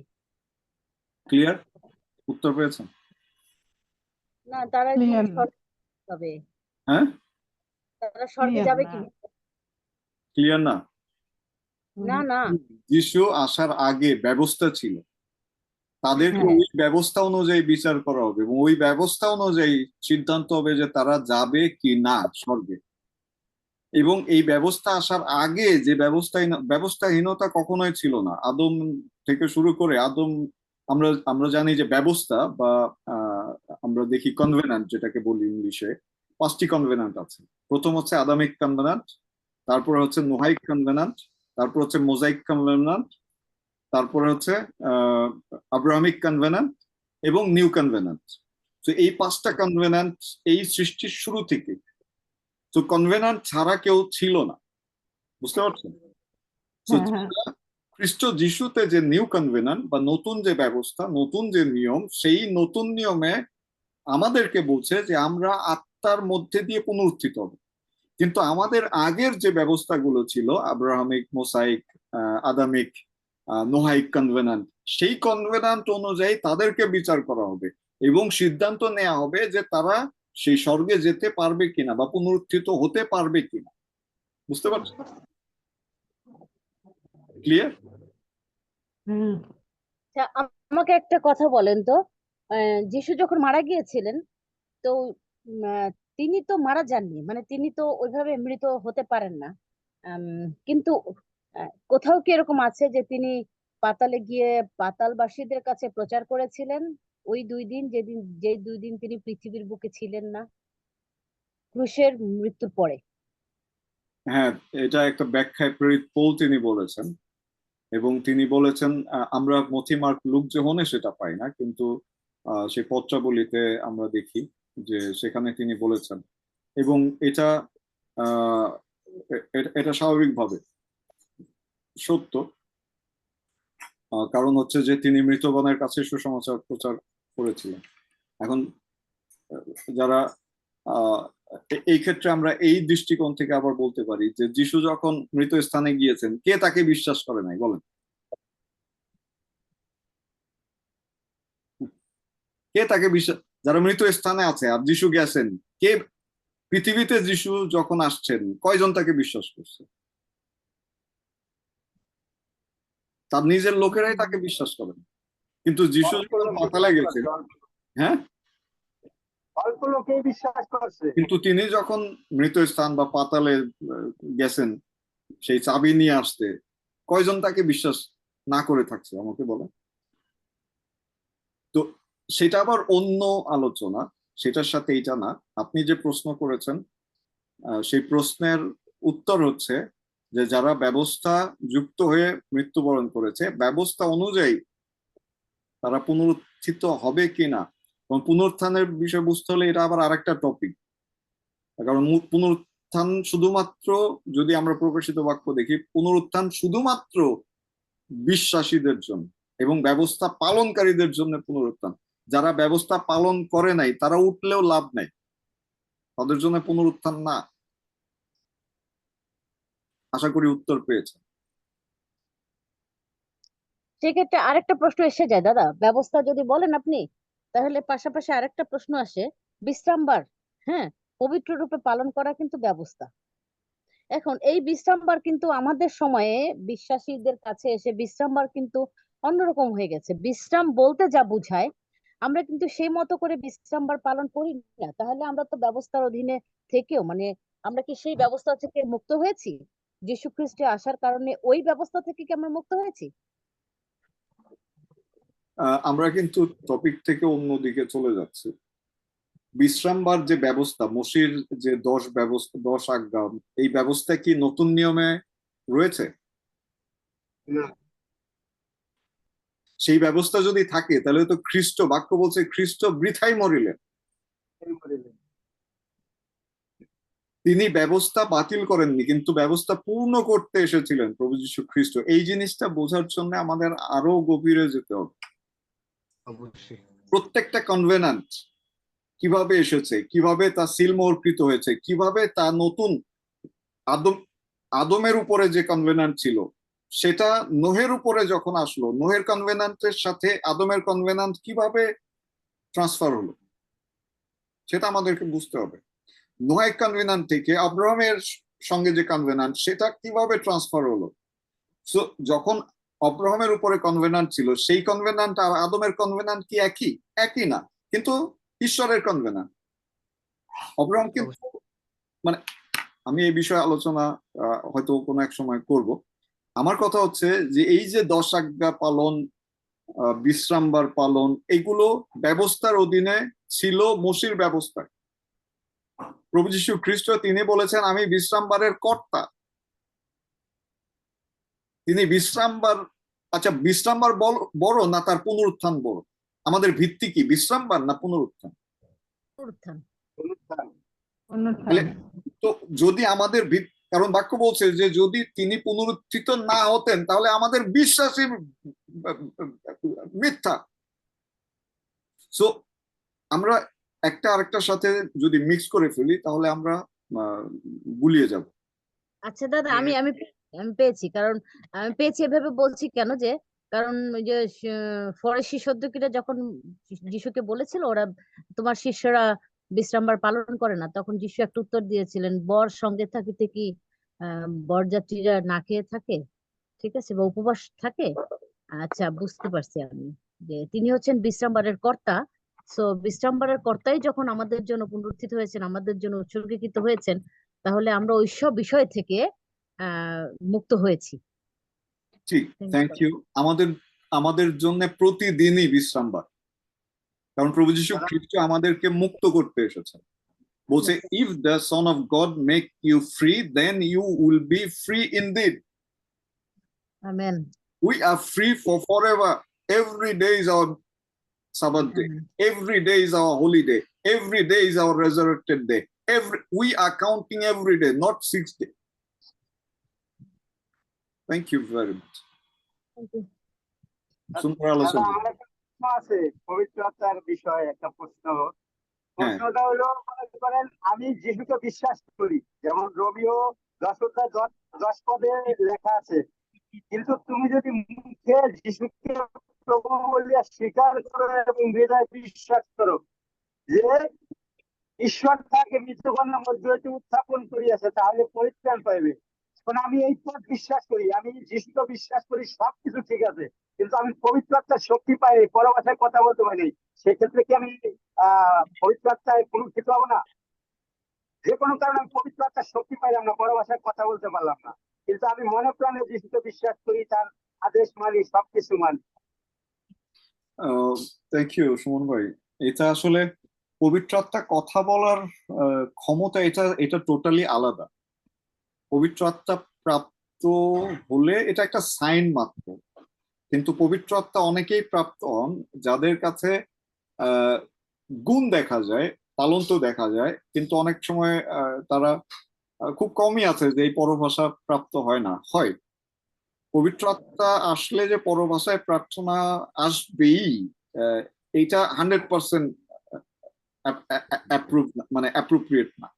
ক্লিয়ার? উত্তর পেয়েছেন? না, তারা Clear না। স্বর্গে যাবে। হ্যাঁ, তারা স্বর্গে Clear যাবে না। কি? ক্লিয়ার না? না না, যিশু আসার আগে ব্যবস্থা ছিল, তাদেরকে হ্যাঁ। ওই ব্যবস্থা অনুযায়ী বিচার করা হবে এবং ওই ব্যবস্থা অনুযায়ী সিদ্ধান্ত হবে যে তারা যাবে কি না স্বর্গে। এবং এই ব্যবস্থা আসার আগে যে ব্যবস্থাহীনতা কখনোই ছিল না। আদম থেকে শুরু করে আদম, আমরা জানি যে ব্যবস্থা বা আমরা দেখি কনভেনান্ট, যেটাকে বলি ইংলিশে, 5টি কনভেনান্ট আছে। প্রথম হচ্ছে আদামিক কনভেনান্ট, তারপর হচ্ছে নোহাইক কনভেনান্ট, তারপর হচ্ছে মোজাইক কনভেনান্ট, তারপরে হচ্ছে আব্রাহামিক কনভেনান্ট এবং নিউ কনভেনান্ট। তো এই 5টা কনভেনান্ট এই সৃষ্টির শুরু থেকে, তো কনভেনান্ট ছাড়া কেউ ছিল না, বুঝতে পারছেন? খ্রিস্ট যিশুতে যে নিউ কনভেনান্ট বা নতুন যে ব্যবস্থা, নতুন যে নিয়ম, সেই নতুন নিয়মে আমাদেরকে বলছে যে আমরা আত্মার মধ্যে দিয়ে পুনরুত্থিত হব। কিন্তু আমাদের আগের যে ব্যবস্থাগুলো ছিল, আব্রাহামিক, মোসাইক, আদামিক, নোহাইক কনভেনান্ট, সেই কনভেনান্ট অনুযায়ী তাদেরকে বিচার করা হবে এবং সিদ্ধান্ত নেওয়া হবে যে তারা সেই স্বর্গে যেতে পারবে কিনা বা পুনরুত্থিত হতে পারবে কিনা। বুঝতে পারছেন? ক্লিয়ার? হুম। আচ্ছা, আমাকে একটা কথা বলেন তো, যিশু যখন মারা গিয়েছিলেন, তো তিনি তো মারা যাননি, মানে তিনি তো ওইভাবে মৃত হতে পারেন না। কিন্তু কোথাও কি এরকম আছে যে তিনি পাতালে গিয়ে পাতালবাসীদের কাছে প্রচার করেছিলেন ওই 2 দিন, যে 2 দিন তিনি পৃথিবীর বুকে ছিলেন না, ক্রুশের মৃত্যুর পরে? হ্যাঁ, এটা একটা ব্যাখ্যায় প্রেরিত পৌল তিনি বলেছেন, এবং তিনি বলেছেন আমরা মথি, মার্ক, লুক, যোহনে সেটা পাই না, কিন্তু সেই পত্রাবলীতে আমরা দেখি যে সেখানে তিনি বলেছেন। এবং এটা এটা স্বাভাবিকভাবে সত্য, কারণ হচ্ছে যে তিনি মৃতগণের কাছে সুসমাচার প্রচার করেছিলেন। এখন যারা এই ক্ষেত্রে আমরা এই দৃষ্টিকোণ থেকে আবার বলতে পারি যে যিশু যখন মৃত স্থানে গিয়েছেন, কে তাকে বিশ্বাস করে নাই বলেন? কে তাকে বিশ্বাস, যারা মৃত স্থানে আছে আর যিশু গেছেন, কে পৃথিবীতে যিশু যখন আসছেন কয়জন তাকে বিশ্বাস করছে? তার নিজের লোকেরাই তাকে বিশ্বাস করেন। কিন্তু যিশু যখন পাতালে গেছেন, হ্যাঁ, অল্প লোকেই বিশ্বাস করছে। কিন্তু তিনি যখন মৃত স্থান বা পাতালে গেছেন সেই চাবি নিয়ে আসতে, কয়জন তাকে বিশ্বাস না করে থাকছে আমাকে বলেন? তো সেটা আবার অন্য আলোচনা, সেটার সাথে এটা না। আপনি যে প্রশ্ন করেছেন সেই প্রশ্নের উত্তর হচ্ছে যে যারা ব্যবস্থা যুক্ত হয়ে মৃত্যুবরণ করেছে, ব্যবস্থা অনুযায়ী তারা পুনরুত্থিত হবে কিনা, এবং পুনরুত্থানের বিষয়বস্তু হলে এটা আবার আরেকটা টপিক। কারণ পুনরুত্থান শুধুমাত্র, যদি আমরা প্রকাশিত বাক্য দেখি, পুনরুত্থান শুধুমাত্র বিশ্বাসীদের জন্য এবং ব্যবস্থা পালনকারীদের জন্য পুনরুত্থান। যারা ব্যবস্থা পালন করে নাই তারা উঠলেও লাভ নাই, তাদের জন্য পুনরুত্থান না। আশা করি উত্তর পেয়েছে। সেক্ষেত্রে আরেকটা প্রশ্ন এসে যায় দাদা, ব্যবস্থা যদি বলেন আপনি, তাহলে পাশাপাশি আরেকটা প্রশ্ন আসে, বিশ্রামবার, হ্যাঁ, পবিত্র রূপে পালন করা কিন্তু ব্যবস্থা। এখন এই বিশ্রামবার কিন্তু আমাদের সময়ে বিশ্বাসীদের কাছে এসে বিশ্রামবার কিন্তু অন্যরকম হয়ে গেছে। বিশ্রাম বলতে যা বুঝায়, আমরা কিন্তু সেই মতো করে বিশ্রামবার পালন করি না। তাহলে আমরা তো ব্যবস্থার অধীনে থেকেও, মানে আমরা কি সেই ব্যবস্থা থেকে মুক্ত হয়েছি? যীশু খ্রিস্টের আসার কারণে ওই ব্যবস্থা থেকে কি আমরা মুক্ত হয়েছি? আমরা কিন্তু টপিক থেকে অন্যদিকে চলে যাচ্ছি। বিশ্রামবার যে ব্যবস্থা, মসির যে 10 আজ্ঞা, এই ব্যবস্থা কি নতুন নিয়মে রয়েছে? না। সেই ব্যবস্থা যদি থাকে তাহলে তো খ্রিস্ট, বাক্য বলছে খ্রিস্ট বৃথাই মরিলেন। তিনি ব্যবস্থা বাতিল করেননি, কিন্তু ব্যবস্থা পূর্ণ করতে এসেছিলেন প্রভু যীশু খ্রিস্ট। এই জিনিসটা বোঝার জন্য আমাদের আরো গভীরে যেতে হবে। অবশ্যই। প্রত্যেকটা কনভেনান্ট কিভাবে এসেছে, কিভাবে তা সিলমোহরকৃত হয়েছে, কিভাবে তা নতুন আদমের উপরে যে কনভেনান্ট ছিল সেটা নোহের উপরে যখন আসলো, নোহের কনভেনান্টের সাথে আদমের কনভেনান্ট কিভাবে ট্রান্সফার হলো সেটা আমাদেরকে বুঝতে হবে। নোহের কনভেনান্ট থেকে আব্রাহামের সঙ্গে যে কনভেনান্ট, সেটা কিভাবে ট্রান্সফার হলো। সো যখন আব্রাহামের উপরে কনভেনান্ট ছিল, সেই কনভেনান্ট আর আদমের কনভেনান্ট কি একই না, কিন্তু ঈশ্বরের কনভেনান্ট। আব্রাহাম কিন্তু, মানে আমি এই বিষয়ে আলোচনা হয়তো কোনো এক সময় করব। আমার কথা হচ্ছে যে এই যে 10 আজ্ঞা পালন, বিশ্রামবার পালন, এগুলো ব্যবস্থার অধীনে ছিল, মসির ব্যবস্থায়। প্রভু যীশু খ্রিস্ট তিনি বলেছেন আমি বিশ্রামবারের কর্তা। তিনি বিশ্রামবার, আচ্ছা বিশ্রামবার বড় না তার পুনরুত্থান বড়? আমাদের ভিত্তি কি বিশ্রামবার না পুনরুত্থান? পুনরুত্থান। তো যদি আমাদের কারণ বাক্য বলছে যে যদি তিনি পুনরুত্থিত না হতেন তাহলে আমাদের বিশ্বাসই মিথ্যা। সো আমরা একটা আরেকটার সাথে যদি মিক্স করে ফেলি তাহলে আমরা গুলিয়ে যাব। আচ্ছা দাদা, আমি আমি আমি পেয়েছি, কারণ আমি পেয়েছি এভাবে বলছি কেন, যে কারণ ওই যে ফরেসি সদ্যকিরা যখন যিশুকে বলেছিল ওরা, তোমার শিষ্যরা বিশ্রামবার পালন করে না, তখন যিশু একটা উত্তর দিয়েছিলেন, বর সঙ্গে থাকিতে কি বরযাত্রীরা না খেয়ে থাকে? ঠিক আছে, বা উপবাস থাকে। আচ্ছা, বুঝতে পারছি আমি যে তিনি হচ্ছেন বিশ্রামবারের কর্তা। সো বিশ্রামবারের কর্তাই যখন আমাদের জন্য পুনরুত্থিত হয়েছেন, আমাদের জন্য উৎসর্গীকৃত হয়েছেন, তাহলে আমরা ওইসব বিষয় থেকে মুক্ত হয়েছি। ঠিক, Thank থ্যাংক you. ইউ। আমাদের আমাদের জন্য প্রতিদিনই বিশ্রামবার, কারণ প্রভু যীশু খ্রিস্ট আমাদেরকে মুক্ত করতে এসেছেন। বলছে, Yes. If the son of God make you free, then you will be free indeed. Amen. We are free for forever. Every day is our Sabbath day. Amen. Every day is our holy day. Every day is our resurrected day. We are counting every day, not 6 days. Thank you very much. Thank you. সুন্দর দাদা, আলোচনা। আমার একটা প্রশ্ন আছে পবিত্রতার বিষয়ে, একটা প্রশ্ন। হ্যাঁ, প্রশ্নটা হলো, মনে করেন আমি যিশুকে বিশ্বাস করি, যেমন রোমিও 10 পদে লেখা আছে, কিন্তু তুমি যদি মুখে যিশুকে প্রভু বলিয়া স্বীকার করো এবং হৃদয়ে বিশ্বাস করো যে ঈশ্বর তাকে মৃত্যুগণের মধ্যে হইতে উত্থাপন করিয়াছে, তাহলে পরিত্রাণ পাইবে। এখন আমি এই পথ বিশ্বাস করি, আমি যিশুকে বিশ্বাস করি, সবকিছু ঠিক আছে, কিন্তু আমি পবিত্র আত্মার শক্তি পাই, পর ভাষায় কথা বলতে পারি, সেক্ষেত্রে কি আমি পবিত্র আত্মায় পুরস্কৃত হবো না? যে কোনো কারণে আমি পবিত্র আত্মার শক্তি পাইলাম না, পর ভাষায় কথা বলতে পারলাম না, কিন্তু আমি মনে প্রাণে যিশুকে বিশ্বাস করি, তার আদেশ মানি, সবকিছু মানি। থ্যাংক ইউ সুমন ভাই। এটা আসলে পবিত্র আত্মা কথা বলার ক্ষমতা, এটা টোটালি আলাদা। পবিত্র আত্মা প্রাপ্ত হলে এটা একটা সাইন মাত্র, কিন্তু পবিত্র আত্মা অনেকেই প্রাপ্ত হন যাদের কাছে গুণ দেখা যায়, তালন্ত দেখা যায়, কিন্তু অনেক সময় তারা খুব কমই আছে যে এই পরভাষা প্রাপ্ত হয় না। হয় পবিত্র আত্মা আসলে যে পরভাষায় প্রার্থনা আসবেই, এইটা 100% মানে অ্যাপ্রোপ্রিয়েট না।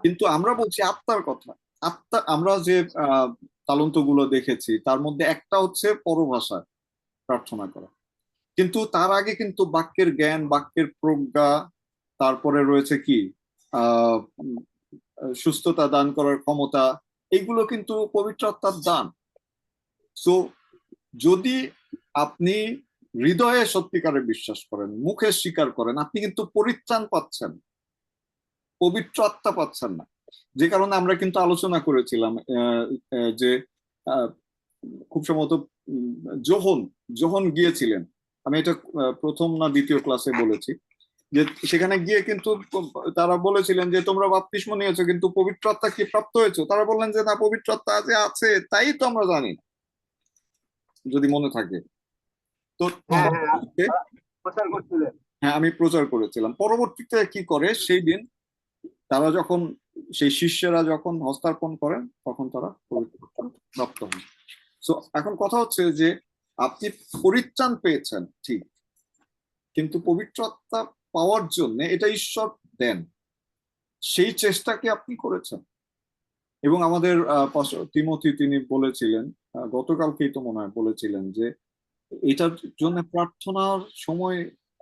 কিন্তু আমরা বলছি আত্মার কথা। আত্মা, আমরা যে তালন্ত গুলো দেখেছি তার মধ্যে একটা হচ্ছে পরভাষায় প্রার্থনা করা, কিন্তু তার আগে কিন্তু বাক্যের জ্ঞান, বাক্যের প্রজ্ঞা, তারপরে রয়েছে কি সুস্থতা দান করার ক্ষমতা, এগুলো কিন্তু পবিত্র আত্মার দান। সো যদি আপনি হৃদয়ে সত্যিকারে বিশ্বাস করেন, মুখে স্বীকার করেন, আপনি কিন্তু পরিত্রাণ পাচ্ছেন, পবিত্র আত্মা পাচ্ছেন না। যে কারণে আমরা কিন্তু আলোচনা করেছিলাম যে খুব সম্ভবত যোহন গিয়েছিলেন, আমি এটা প্রথম না দ্বিতীয় ক্লাসে বলেছি, যে সেখানে গিয়ে কিন্তু তারা বলেছিলেন যে তোমরা বাপ্তিস্ম নিয়েছো কিন্তু পবিত্র আত্মা কি প্রাপ্ত হয়েছে? তারা বললেন যে না, পবিত্র আত্মা আছে, তাই তো আমরা জানি না, যদি মনে থাকে। তো প্রচার করছিলেন। হ্যাঁ, আমি প্রচার করেছিলাম। পরবর্তীতে কি করে, সেই দিন তারা যখন, সেই শিষ্যেরা যখন হস্তার্পণ করেন, তখন তারা পবিত্র প্রাপ্ত হন। সো এখন কথা হচ্ছে যে আপনি পরিত্রাণ পেয়েছেন ঠিক, কিন্তু পবিত্র আত্মা পাওয়ার জন্য এটা ঈশ্বর দেন, সেই চেষ্টা কি আপনি করেছেন? এবং আমাদের তিমথি তিনি বলেছিলেন, গতকালকেই তো মনে হয় বলেছিলেন, যে এটার জন্য প্রার্থনার সময়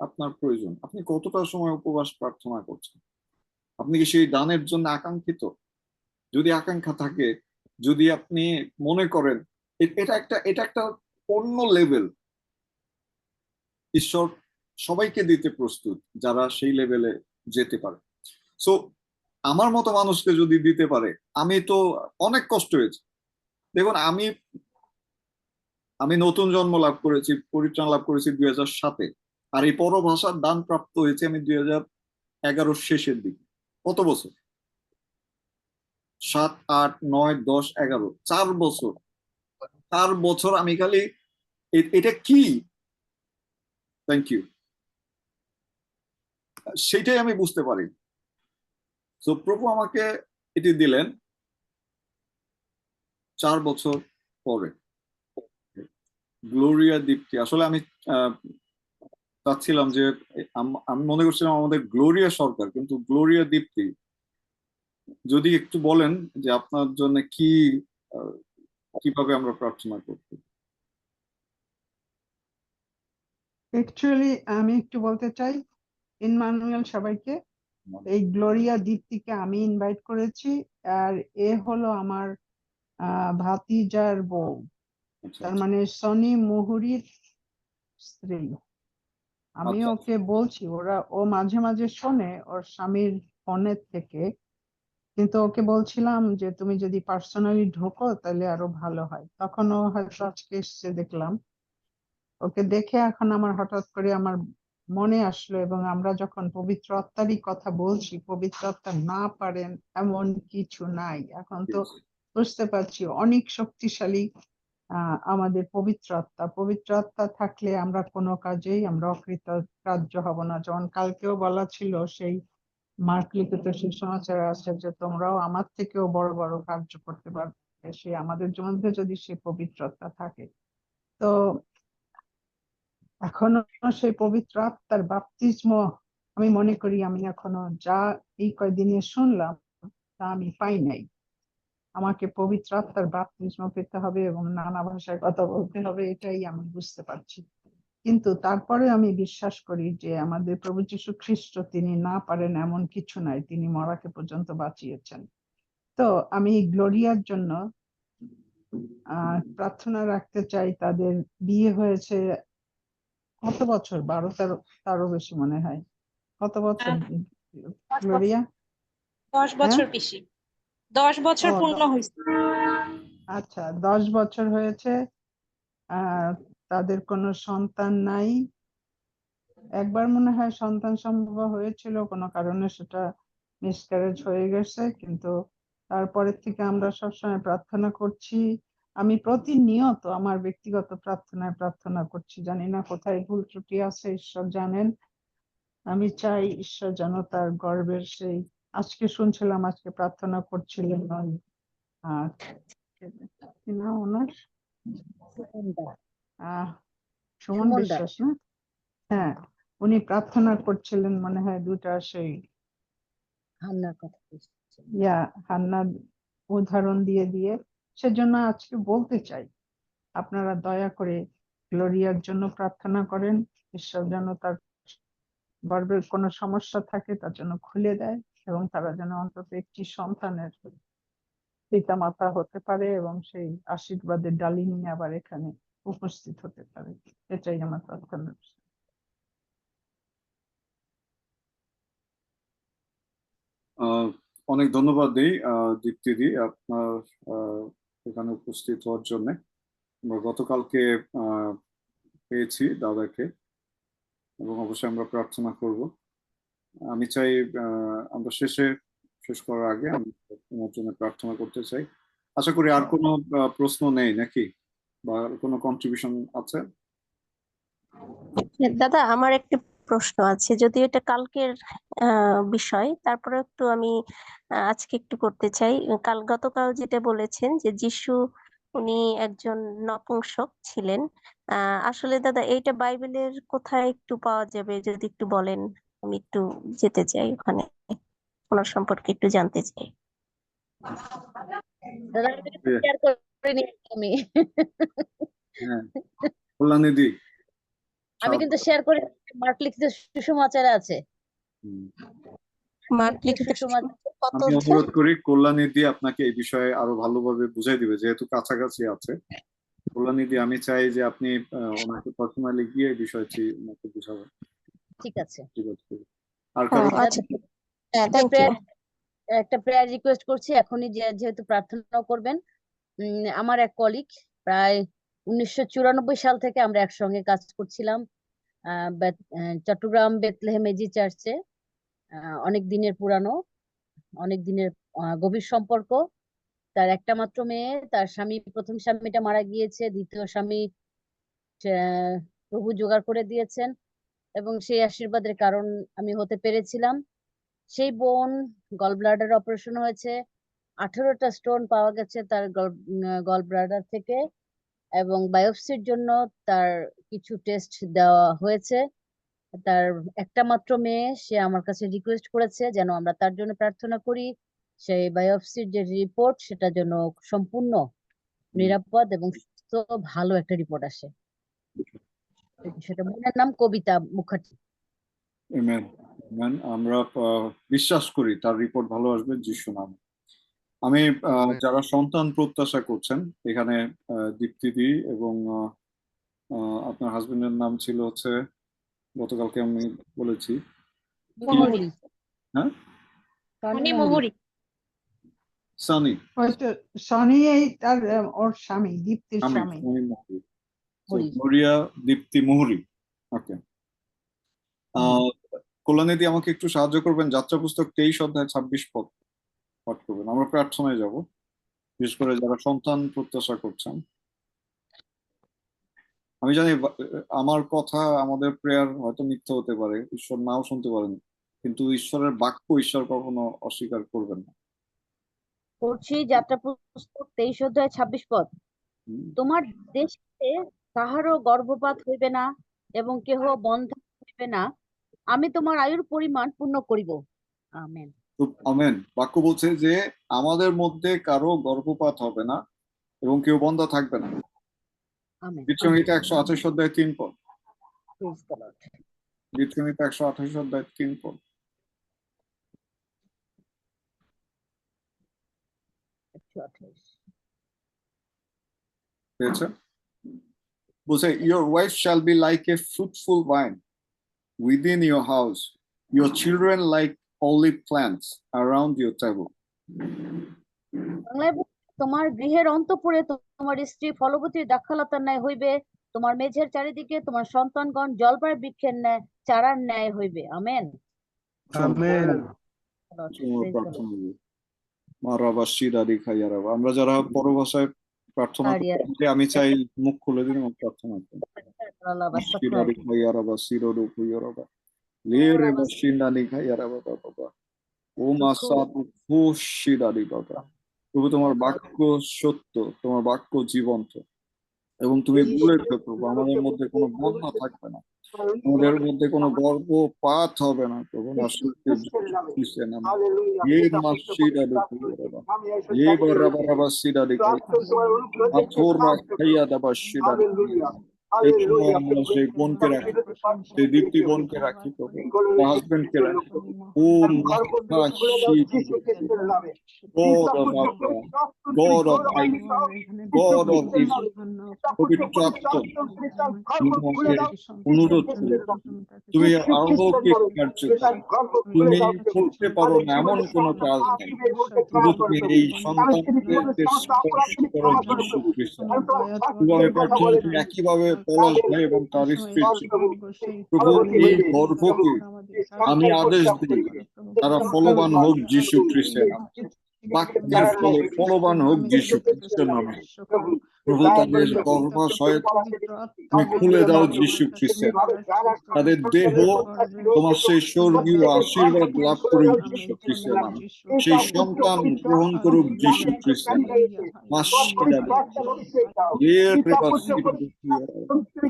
আপনার প্রয়োজন। আপনি কতটা সময় উপবাস প্রার্থনা করছেন? আপনি কি সেই দানের জন্য আকাঙ্ক্ষিত? যদি আকাঙ্ক্ষা থাকে, যদি আপনি মনে করেন এটা একটা অন্য লেভেল, ঈশ্বর সবাইকে দিতে প্রস্তুত যারা সেই লেভেলে যেতে পারে। সো আমার মতো মানুষকে যদি দিতে পারে, আমি তো অনেক কষ্ট হয়েছে। দেখুন, আমি নতুন জন্ম লাভ করেছি, পরিত্রাণ লাভ করেছি 2007-এ, আর এই পরভাষার দান প্রাপ্ত হয়েছে আমি 2011 শেষের দিকে। কত বছর? 7, 8, 9, 10, 11, 4 বছর। 4 বছর আমি খালি এটা কি, থ্যাংক ইউ, সেটাই আমি বুঝতে পারি। তো প্রভু আমাকে এটি দিলেন 4 বছর পরে। গ্লোরিয়া দীপ্তি, আসলে আমি চাচ্ছিলাম যে আমি মনে করছিলাম আমাদের গ্লোরিয়া সরকার, কিন্তু গ্লোরিয়া দীপ্তি। যদি একটু বলেন যে আপনার জন্য কিভাবে আমরা প্রার্থনা করতে। অ্যাকচুয়ালি আমি একটু বলতে চাই, ইনমানুয়েল সবাইকে, এই গ্লোরিয়া দীপ্তিকে আমি ইনভাইট করেছি, আর এ হলো আমার ভাতিজার বউ, আচ্ছা তার আচ্ছা মানে সনি মুহুরীর স্ত্রী। আমি আচ্ছা ওকে বলছি, ও মাঝে মাঝে শোনে ওর স্বামীর ফোনের থেকে, কিন্তু ওকে বলছিলাম যে তুমি যদি পার্সোনালি ঢোকো তাহলে আরো ভালো হয়। তখন ও হয়তো আজকে এসছে দেখলাম। ওকে দেখে এখন আমার হঠাৎ করে আমার মনে আসলো, এবং আমরা যখন পবিত্র আত্মারই কথা বলছি, পবিত্র আত্মা না পারেন এমন কিছু নাই। এখন তো ঠিক। বুঝতে পারছি অনেক শক্তিশালী আমাদের পবিত্র আত্মা। পবিত্র আত্মা থাকলে আমরা কোনো কাজেই আমরা অকৃতকার্য হব না। যেমন কালকেও বলা ছিল, সেই মার্ক লিখিত সুসমাচার আছে যে তোমরাও আমার থেকেও বড় বড় কার্য করতে পারবে, সে আমাদের মধ্যে যদি সে পবিত্রতা থাকে। তো এখনো সেই পবিত্র আত্মার বাপ্তিস্ম আমি মনে করি আমি এখনো যা এই কয়দিনে শুনলাম তা আমি পাই নাই। আমাকে পবিত্র আত্মার বাপ্তিস্ম পেতে হবে এবং নানা ভাষায় কথা বলতে হবে, এটাই আমি বুঝতে পারছি। কিন্তু তারপরে আমি বিশ্বাস করি যে আমাদের প্রভু যীশু খ্রিস্ট, তিনি না পারেন এমন কিছু নাই, তিনি মরাকে পর্যন্ত বাঁচিয়েছেন। তো আমি গ্লোরিয়ার জন্য প্রার্থনা রাখতে চাই। তাদের বিয়ে হয়েছে কত বছর, 12-13, তারও বেশি মনে হয়। কত বছর 10 গ্লোরিয়া? 10 হ্যাঁ, বছর পিসি, 10 বছর ও পূর্ণ হয়েছে। আচ্ছা, 10 বছর হয়েছে। তাদের কোনো সন্তান নাই। একবার মনে হয় সন্তান সম্ভব হয়েছিল, কোনো কারণে সেটা মিসক্যারেজ হয়ে গেছে, কিন্তু তারপরের থেকে আমরা সবসময় প্রার্থনা করছি। আমি প্রতিনিয়ত আমার ব্যক্তিগত প্রার্থনায় প্রার্থনা করছি। জানি না কোথায় ভুল ত্রুটি আছে, ঈশ্বর জানেন। আমি চাই ঈশ্বর যেন তার গর্বের সেই, আজকে শুনছিলাম আজকে প্রার্থনা করছিলেন ওই কি নাম ওনার, সুমন সুমন দা। বিশ্বাস না? হ্যাঁ, উনি প্রার্থনা করছিলেন মনে হয় দুটা সেই হান্নার কথা বলছি। হান্নার উদাহরণ দিয়ে দিয়ে। সেজন্য আজকে বলতে চাই, আপনারা দয়া করে গ্লোরিয়ার জন্য প্রার্থনা করেন। ঈশ্বর যেন তার গর্ভের কোনো সমস্যা থাকে তার জন্য খুলে দেয়, এবং তারা যেন অন্তত একটি সন্তানের পিতা মাতা হতে পারে এবং সেই আশীর্বাদের ডালি নিয়ে আবার এখানে উপস্থিত হতে পারে। এটাই আমার প্রার্থনা। অনেক ধন্যবাদ দিই দীপ্তিদি আপনার এখানে উপস্থিত হওয়ার জন্য। আমরা গতকালকে পেয়েছি দাদাকে, এবং অবশ্যই আমরা প্রার্থনা করব। আমি চাই আমরা শেষ করার আগে আমি তোমার জন্য প্রার্থনা করতে চাই। আশা করি আর কোনো প্রশ্ন নেই নাকি, বা কোনো কন্ট্রিবিউশন আছে? দাদা, আমার একটা প্রশ্ন আছে, যদিও এটা কালকের বিষয়, তারপরে একটু আমি আজকে একটু করতে চাই। গতকাল যেটা বলেছেন যে যিশু উনি একজন নপুংসক ছিলেন, আসলে দাদা এইটা বাইবেলের কোথায় একটু পাওয়া যাবে যদি একটু বলেন? আমি একটু যেতে চাই ওখানে, ওনার সম্পর্কে একটু জানতে চাই। দাদা শেয়ার করে নিয়েছি আমি। হ্যাঁ, কল্যাণীদি। আমি কিন্তু শেয়ার করে মার্ক লিখিত সুসমাচারে আছে। মার্ক লিখিত সুসমাচার কত আমি অধ্যায়? অনুরোধ করি কল্যাণীদি আপনাকে এই বিষয়ে আরো ভালোভাবে বুঝাই দিবে, যেহেতু কাছাকাছি আছে। কল্যাণীদি, আমি চাই যে আপনি ওনাকে পার্সোনালি গিয়ে এই বিষয়টি ওনাকে বুঝাবেন। ঠিক আছে। ঠিক আছে। আর কারো? আচ্ছা, হ্যাঁ, থ্যাংক ইউ। একটা প্রেয়ার রিকোয়েস্ট করছি এখনই, যেহেতু প্রার্থনা করবেন। আমার এক কলিগ, প্রায় 1994 সাল থেকে আমরা একসঙ্গে কাজ করছিলাম চট্টগ্রাম বেথলেহেম এজি চার্চে। অনেক দিনের পুরানো, অনেক দিনের গভীর সম্পর্ক। তার একটা মাত্র মেয়ে, তার স্বামী, প্রথম স্বামীটা মারা গিয়েছে, দ্বিতীয় স্বামী প্রভু জোগাড় করে দিয়েছেন, এবং সেই আশীর্বাদের কারণ আমি হতে পেরেছিলাম। সেই বোন গল ব্লাডার অপারেশন হয়েছে, 18টা স্টোন পাওয়া গেছে তার গল ব্লাডার থেকে, এবং বায়োপসির জন্য তার কিছু টেস্ট দেওয়া হয়েছে। তার একটা মাত্র মেয়ে, সে আমার কাছে রিকোয়েস্ট করেছে যেন আমরা তার জন্য প্রার্থনা করি। সেই বায়োপসির যে রিপোর্ট, সেটা যেন সম্পূর্ণ নিরাপদ এবং সুস্থ ভালো একটা রিপোর্ট আসে। সেটা বোনের নাম কবিতা মুখার্জি। Amen, amen. আমরা বিশ্বাস করি তার রিপোর্ট ভালো আসবে যিশু নামে। আমি যারা সন্তান প্রত্যাশা করছেন এখানে দীপ্তিদি এবং আপনার হাজবেন্ডের নাম ছিল হচ্ছে গতকালকে আমি বলেছি, মুহুরী হ্যাঁ, উনি মুহুরী। সানি হয়তো সনি এই তার ওর স্বামী দীপ্তির আমি স্বামী। সানি মুহুরী। So, মুহুরী। মরিয়া দীপ্তি মুহুরী। ওকে, কল্যাণীদি আমাকে একটু সাহায্য করবেন, যাত্রা পুস্তক 23 অধ্যায় 26 পদ পাঠ করবেন। আমরা প্রার্থনায় যাব, বিশেষ করে যারা সন্তান প্রত্যাশা করছেন। আমি জানি আমার কথা, আমাদের প্রেয়ার হয়তো মিথ্যা হতে পারে, ঈশ্বর নাও শুনতে পারেন, কিন্তু ঈশ্বরের বাক্য ঈশ্বর কখনো অস্বীকার করবেন না। পড়ছি যাত্রা পুস্তক 23 অধ্যায় 26 পদ। তোমার দেশে কাহারও গর্ভপাত হইবে না এবং কেহ বন্ধ হইবে না, আমি তোমার আয়ুর পরিমাণ পূর্ণ করিব। আমেন। আমেন। বাক্য বলছে যে আমাদের মধ্যে কারো গর্ভপাত হবে না এবং কেউ বন্ধা থাকবে না। আমেন। গীতসংহিতা 128 অধ্যায় 3 পদ। Praise the Lord. গীতসংহিতা 128 অধ্যায় 3 পদ। পেয়েছে? বলছে your wife shall be like a fruitful vine within your house, your children like olive plants around your table. বাংলায় বলছে, তোমার গৃহের অন্তঃপুরে তোমার স্ত্রী ফলবতী দ্রাক্ষালতার ন্যায় হইবে, তোমার মেঝের চারিদিকে তোমার সন্তানগণ জলপাই বৃক্ষের ন্যায় চারার ন্যায় হইবে। আমেন। আমরা যারা পরভাষায় প্রার্থনা করি, আমি চাই মুখ খুলে দিন এবং প্রার্থনা করি। প্রভু তোমার বাক্য সত্য, তোমার বাক্য জীবন্ত, এবং তুমি বলেছো প্রভু আমাদের মধ্যে কোনো বন্যা থাকবে না, আমাদের মধ্যে কোনো গর্ভপাত হবে না প্রভু। না আমরা সেই বোনকে রাখি, সেই দীপ্তি বোনকে রাখি প্রভু, হাজবেন্ডকে রাখি। ও God of life, God of Israel, পবিত্র আত্মা, অনুরোধ করি তুমি অলৌকিক কার্য, তুমি করতে পারো না এমন কোনো কাজ নেই, শুধু তুমি এই সন্তানকে স্পর্শ করো যীশু খ্রিস্ট। আমি প্রার্থনা করি একইভাবে পলাশ ভাই এবং তার স্ত্রী, প্রভু এই গর্ভকে আমি আদেশ দিই তারা ফলবান হোক যীশু খ্রিস্টের নামে, বাক্যের ফলে ফলবান হোক যীশু খ্রিস্টের নামে। প্রভু তাদের গর্ভাশয় তুমি খুলে দাও যীশু খ্রিস্টের, তাদের দেহ তোমার সেই স্বর্গীয় আশীর্বাদ লাভ করুক যীশু খ্রিস্টের নামে, সেই সন্তান গ্রহণ করুক যীশু খ্রিস্টের নামে।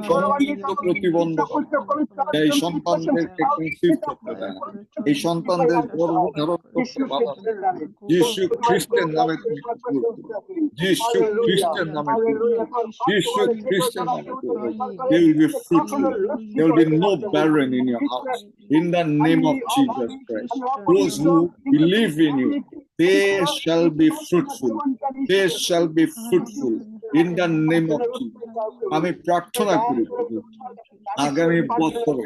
সমস্ত প্রতিবন্ধক এই সন্তানদেরকে কনসিভ করতে দেয় না, এই সন্তানদের গর্ভধারণ করতে বাধা দেয়, যীশু খ্রিস্টের নামে তুমি যীশু খ্রিস্টের নামে, যীশু খ্রিস্টের নামে they will be fruitful, there will be no barren in your house, in the name of Jesus Christ. Those who believe in you, they shall be fruitful, they shall be fruitful in the name of Jesus. আমি প্রার্থনা করি আগামী বছরে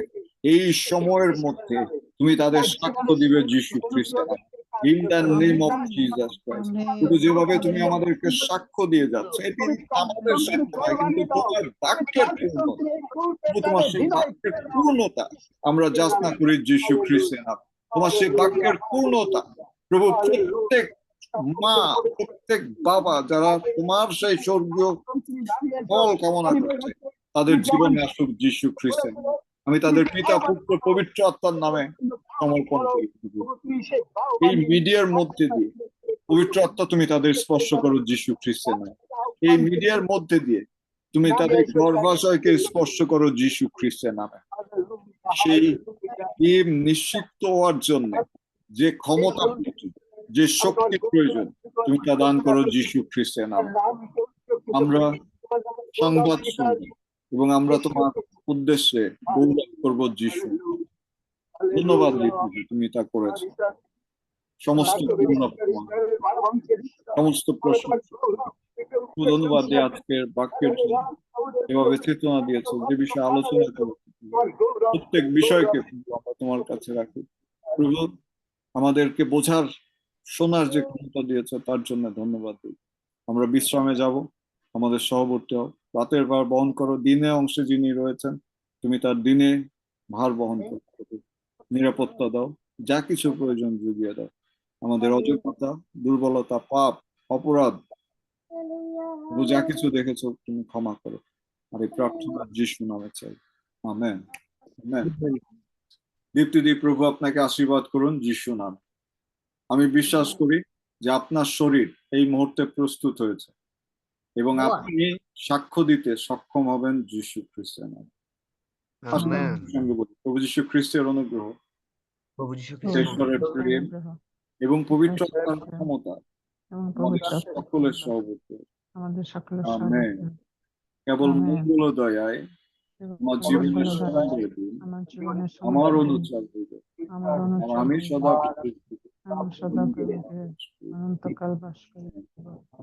এই সময়ের মধ্যে তুমি তাদের সাক্ষ্য দিবে যীশু খ্রিস্টের নামে, in the name of Jesus Christ. শুধু যেভাবে তুমি আমাদেরকে সাক্ষ্য দিয়ে যাচ্ছ, এটি আমাদের সাক্ষ্য নয়, কিন্তু তোমার বাক্যের পূর্ণতা, তোমার সেই বাক্যের পূর্ণতা আমরা যাচনা করি যীশু খ্রিস্টের নামে। তোমার সেই বাক্যের পূর্ণতা প্রভু প্রত্যেক মা, প্রত্যেক বাবা যারা তোমার সেই স্বর্গীয় ফল কামনা করছে তাদের জীবনে আসুক যীশু খ্রিস্টের নামে। আমি তাদের পিতা পুত্র পবিত্র আত্মার নামে সমর্পণ করি। এই মিডিয়ার মধ্যে দিয়ে পবিত্র আত্মা তুমি তাদের স্পর্শ করো যীশু খ্রিস্টের নামে, এই মিডিয়ার মধ্যে দিয়ে তুমি তাদের গর্ভাশয়কে স্পর্শ করো যীশু খ্রিস্টের নামে। সেই নিশ্চিত হওয়ার জন্য যে ক্ষমতা প্রয়োজন, যে শক্তি প্রয়োজন, তুমি তা দান করো যীশু খ্রিস্টের নামে। আমরা সংবাদ শুনব এবং আমরা তোমার উদ্দেশ্যে গৌরব করব যীশু। ধন্যবাদ তুমি তা করেছো। সমস্ত সমস্ত প্রশ্ন ধন্যবাদ দিয়ে আজকের বাক্যের জন্য এভাবে চেতনা দিয়েছে যে বিষয়ে আলোচনা করো প্রত্যেক বিষয়কে আমরা তোমার কাছে রাখি প্রভু আমাদেরকে বোঝার শোনার যে ক্ষমতা দিয়েছে তার জন্য ধন্যবাদ দিই আমরা বিশ্রামে যাব আমাদের সহবর্তী হও রাতের ভার বহন করো দিনে অংশে যিনি রয়েছেন তুমি তার দিনে ভার বহন করতে নিরাপত্তা দাও যা কিছু প্রয়োজন জুগিয়ে দাও আমাদের অযোগ্যতা দুর্বলতা পাপ অপরাধ যা কিছু দেখেছো তুমি ক্ষমা করো আর এই প্রার্থনা যিশু নামে চাই আমেন আমেন দীপ্তিদি প্রভু আপনাকে আশীর্বাদ করুন যিশু নাম আমি বিশ্বাস করি যে আপনার শরীর এই মুহূর্তে প্রস্তুত হয়েছে এবং আপনি সাক্ষ্য দিতে সক্ষম হবেন যিশু খ্রিস্টের নামে সঙ্গে বলি প্রভু যিশু খ্রিস্টের অনুগ্রহ ঈশ্বরের প্রেম এবং পবিত্র আত্মার ক্ষমতা আমাদের সকলের সহবর্তী আমাদের সকলের আমেন কেবল মঙ্গল দয়ায় আমার জীবনের সঙ্গে দিন আমার অনুচার হইবে আমি সদা অনন্তকাল বাস করি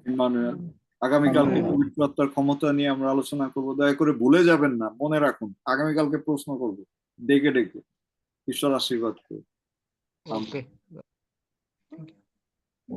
ইম্মানুয়েল আগামীকালকে পবিত্র আত্মার ক্ষমতা নিয়ে আমরা আলোচনা করবো দয়া করে ভুলে যাবেন না মনে রাখুন আগামীকালকে প্রশ্ন করবো ডেকে ডেকে ঈশ্বর আশীর্বাদ করুন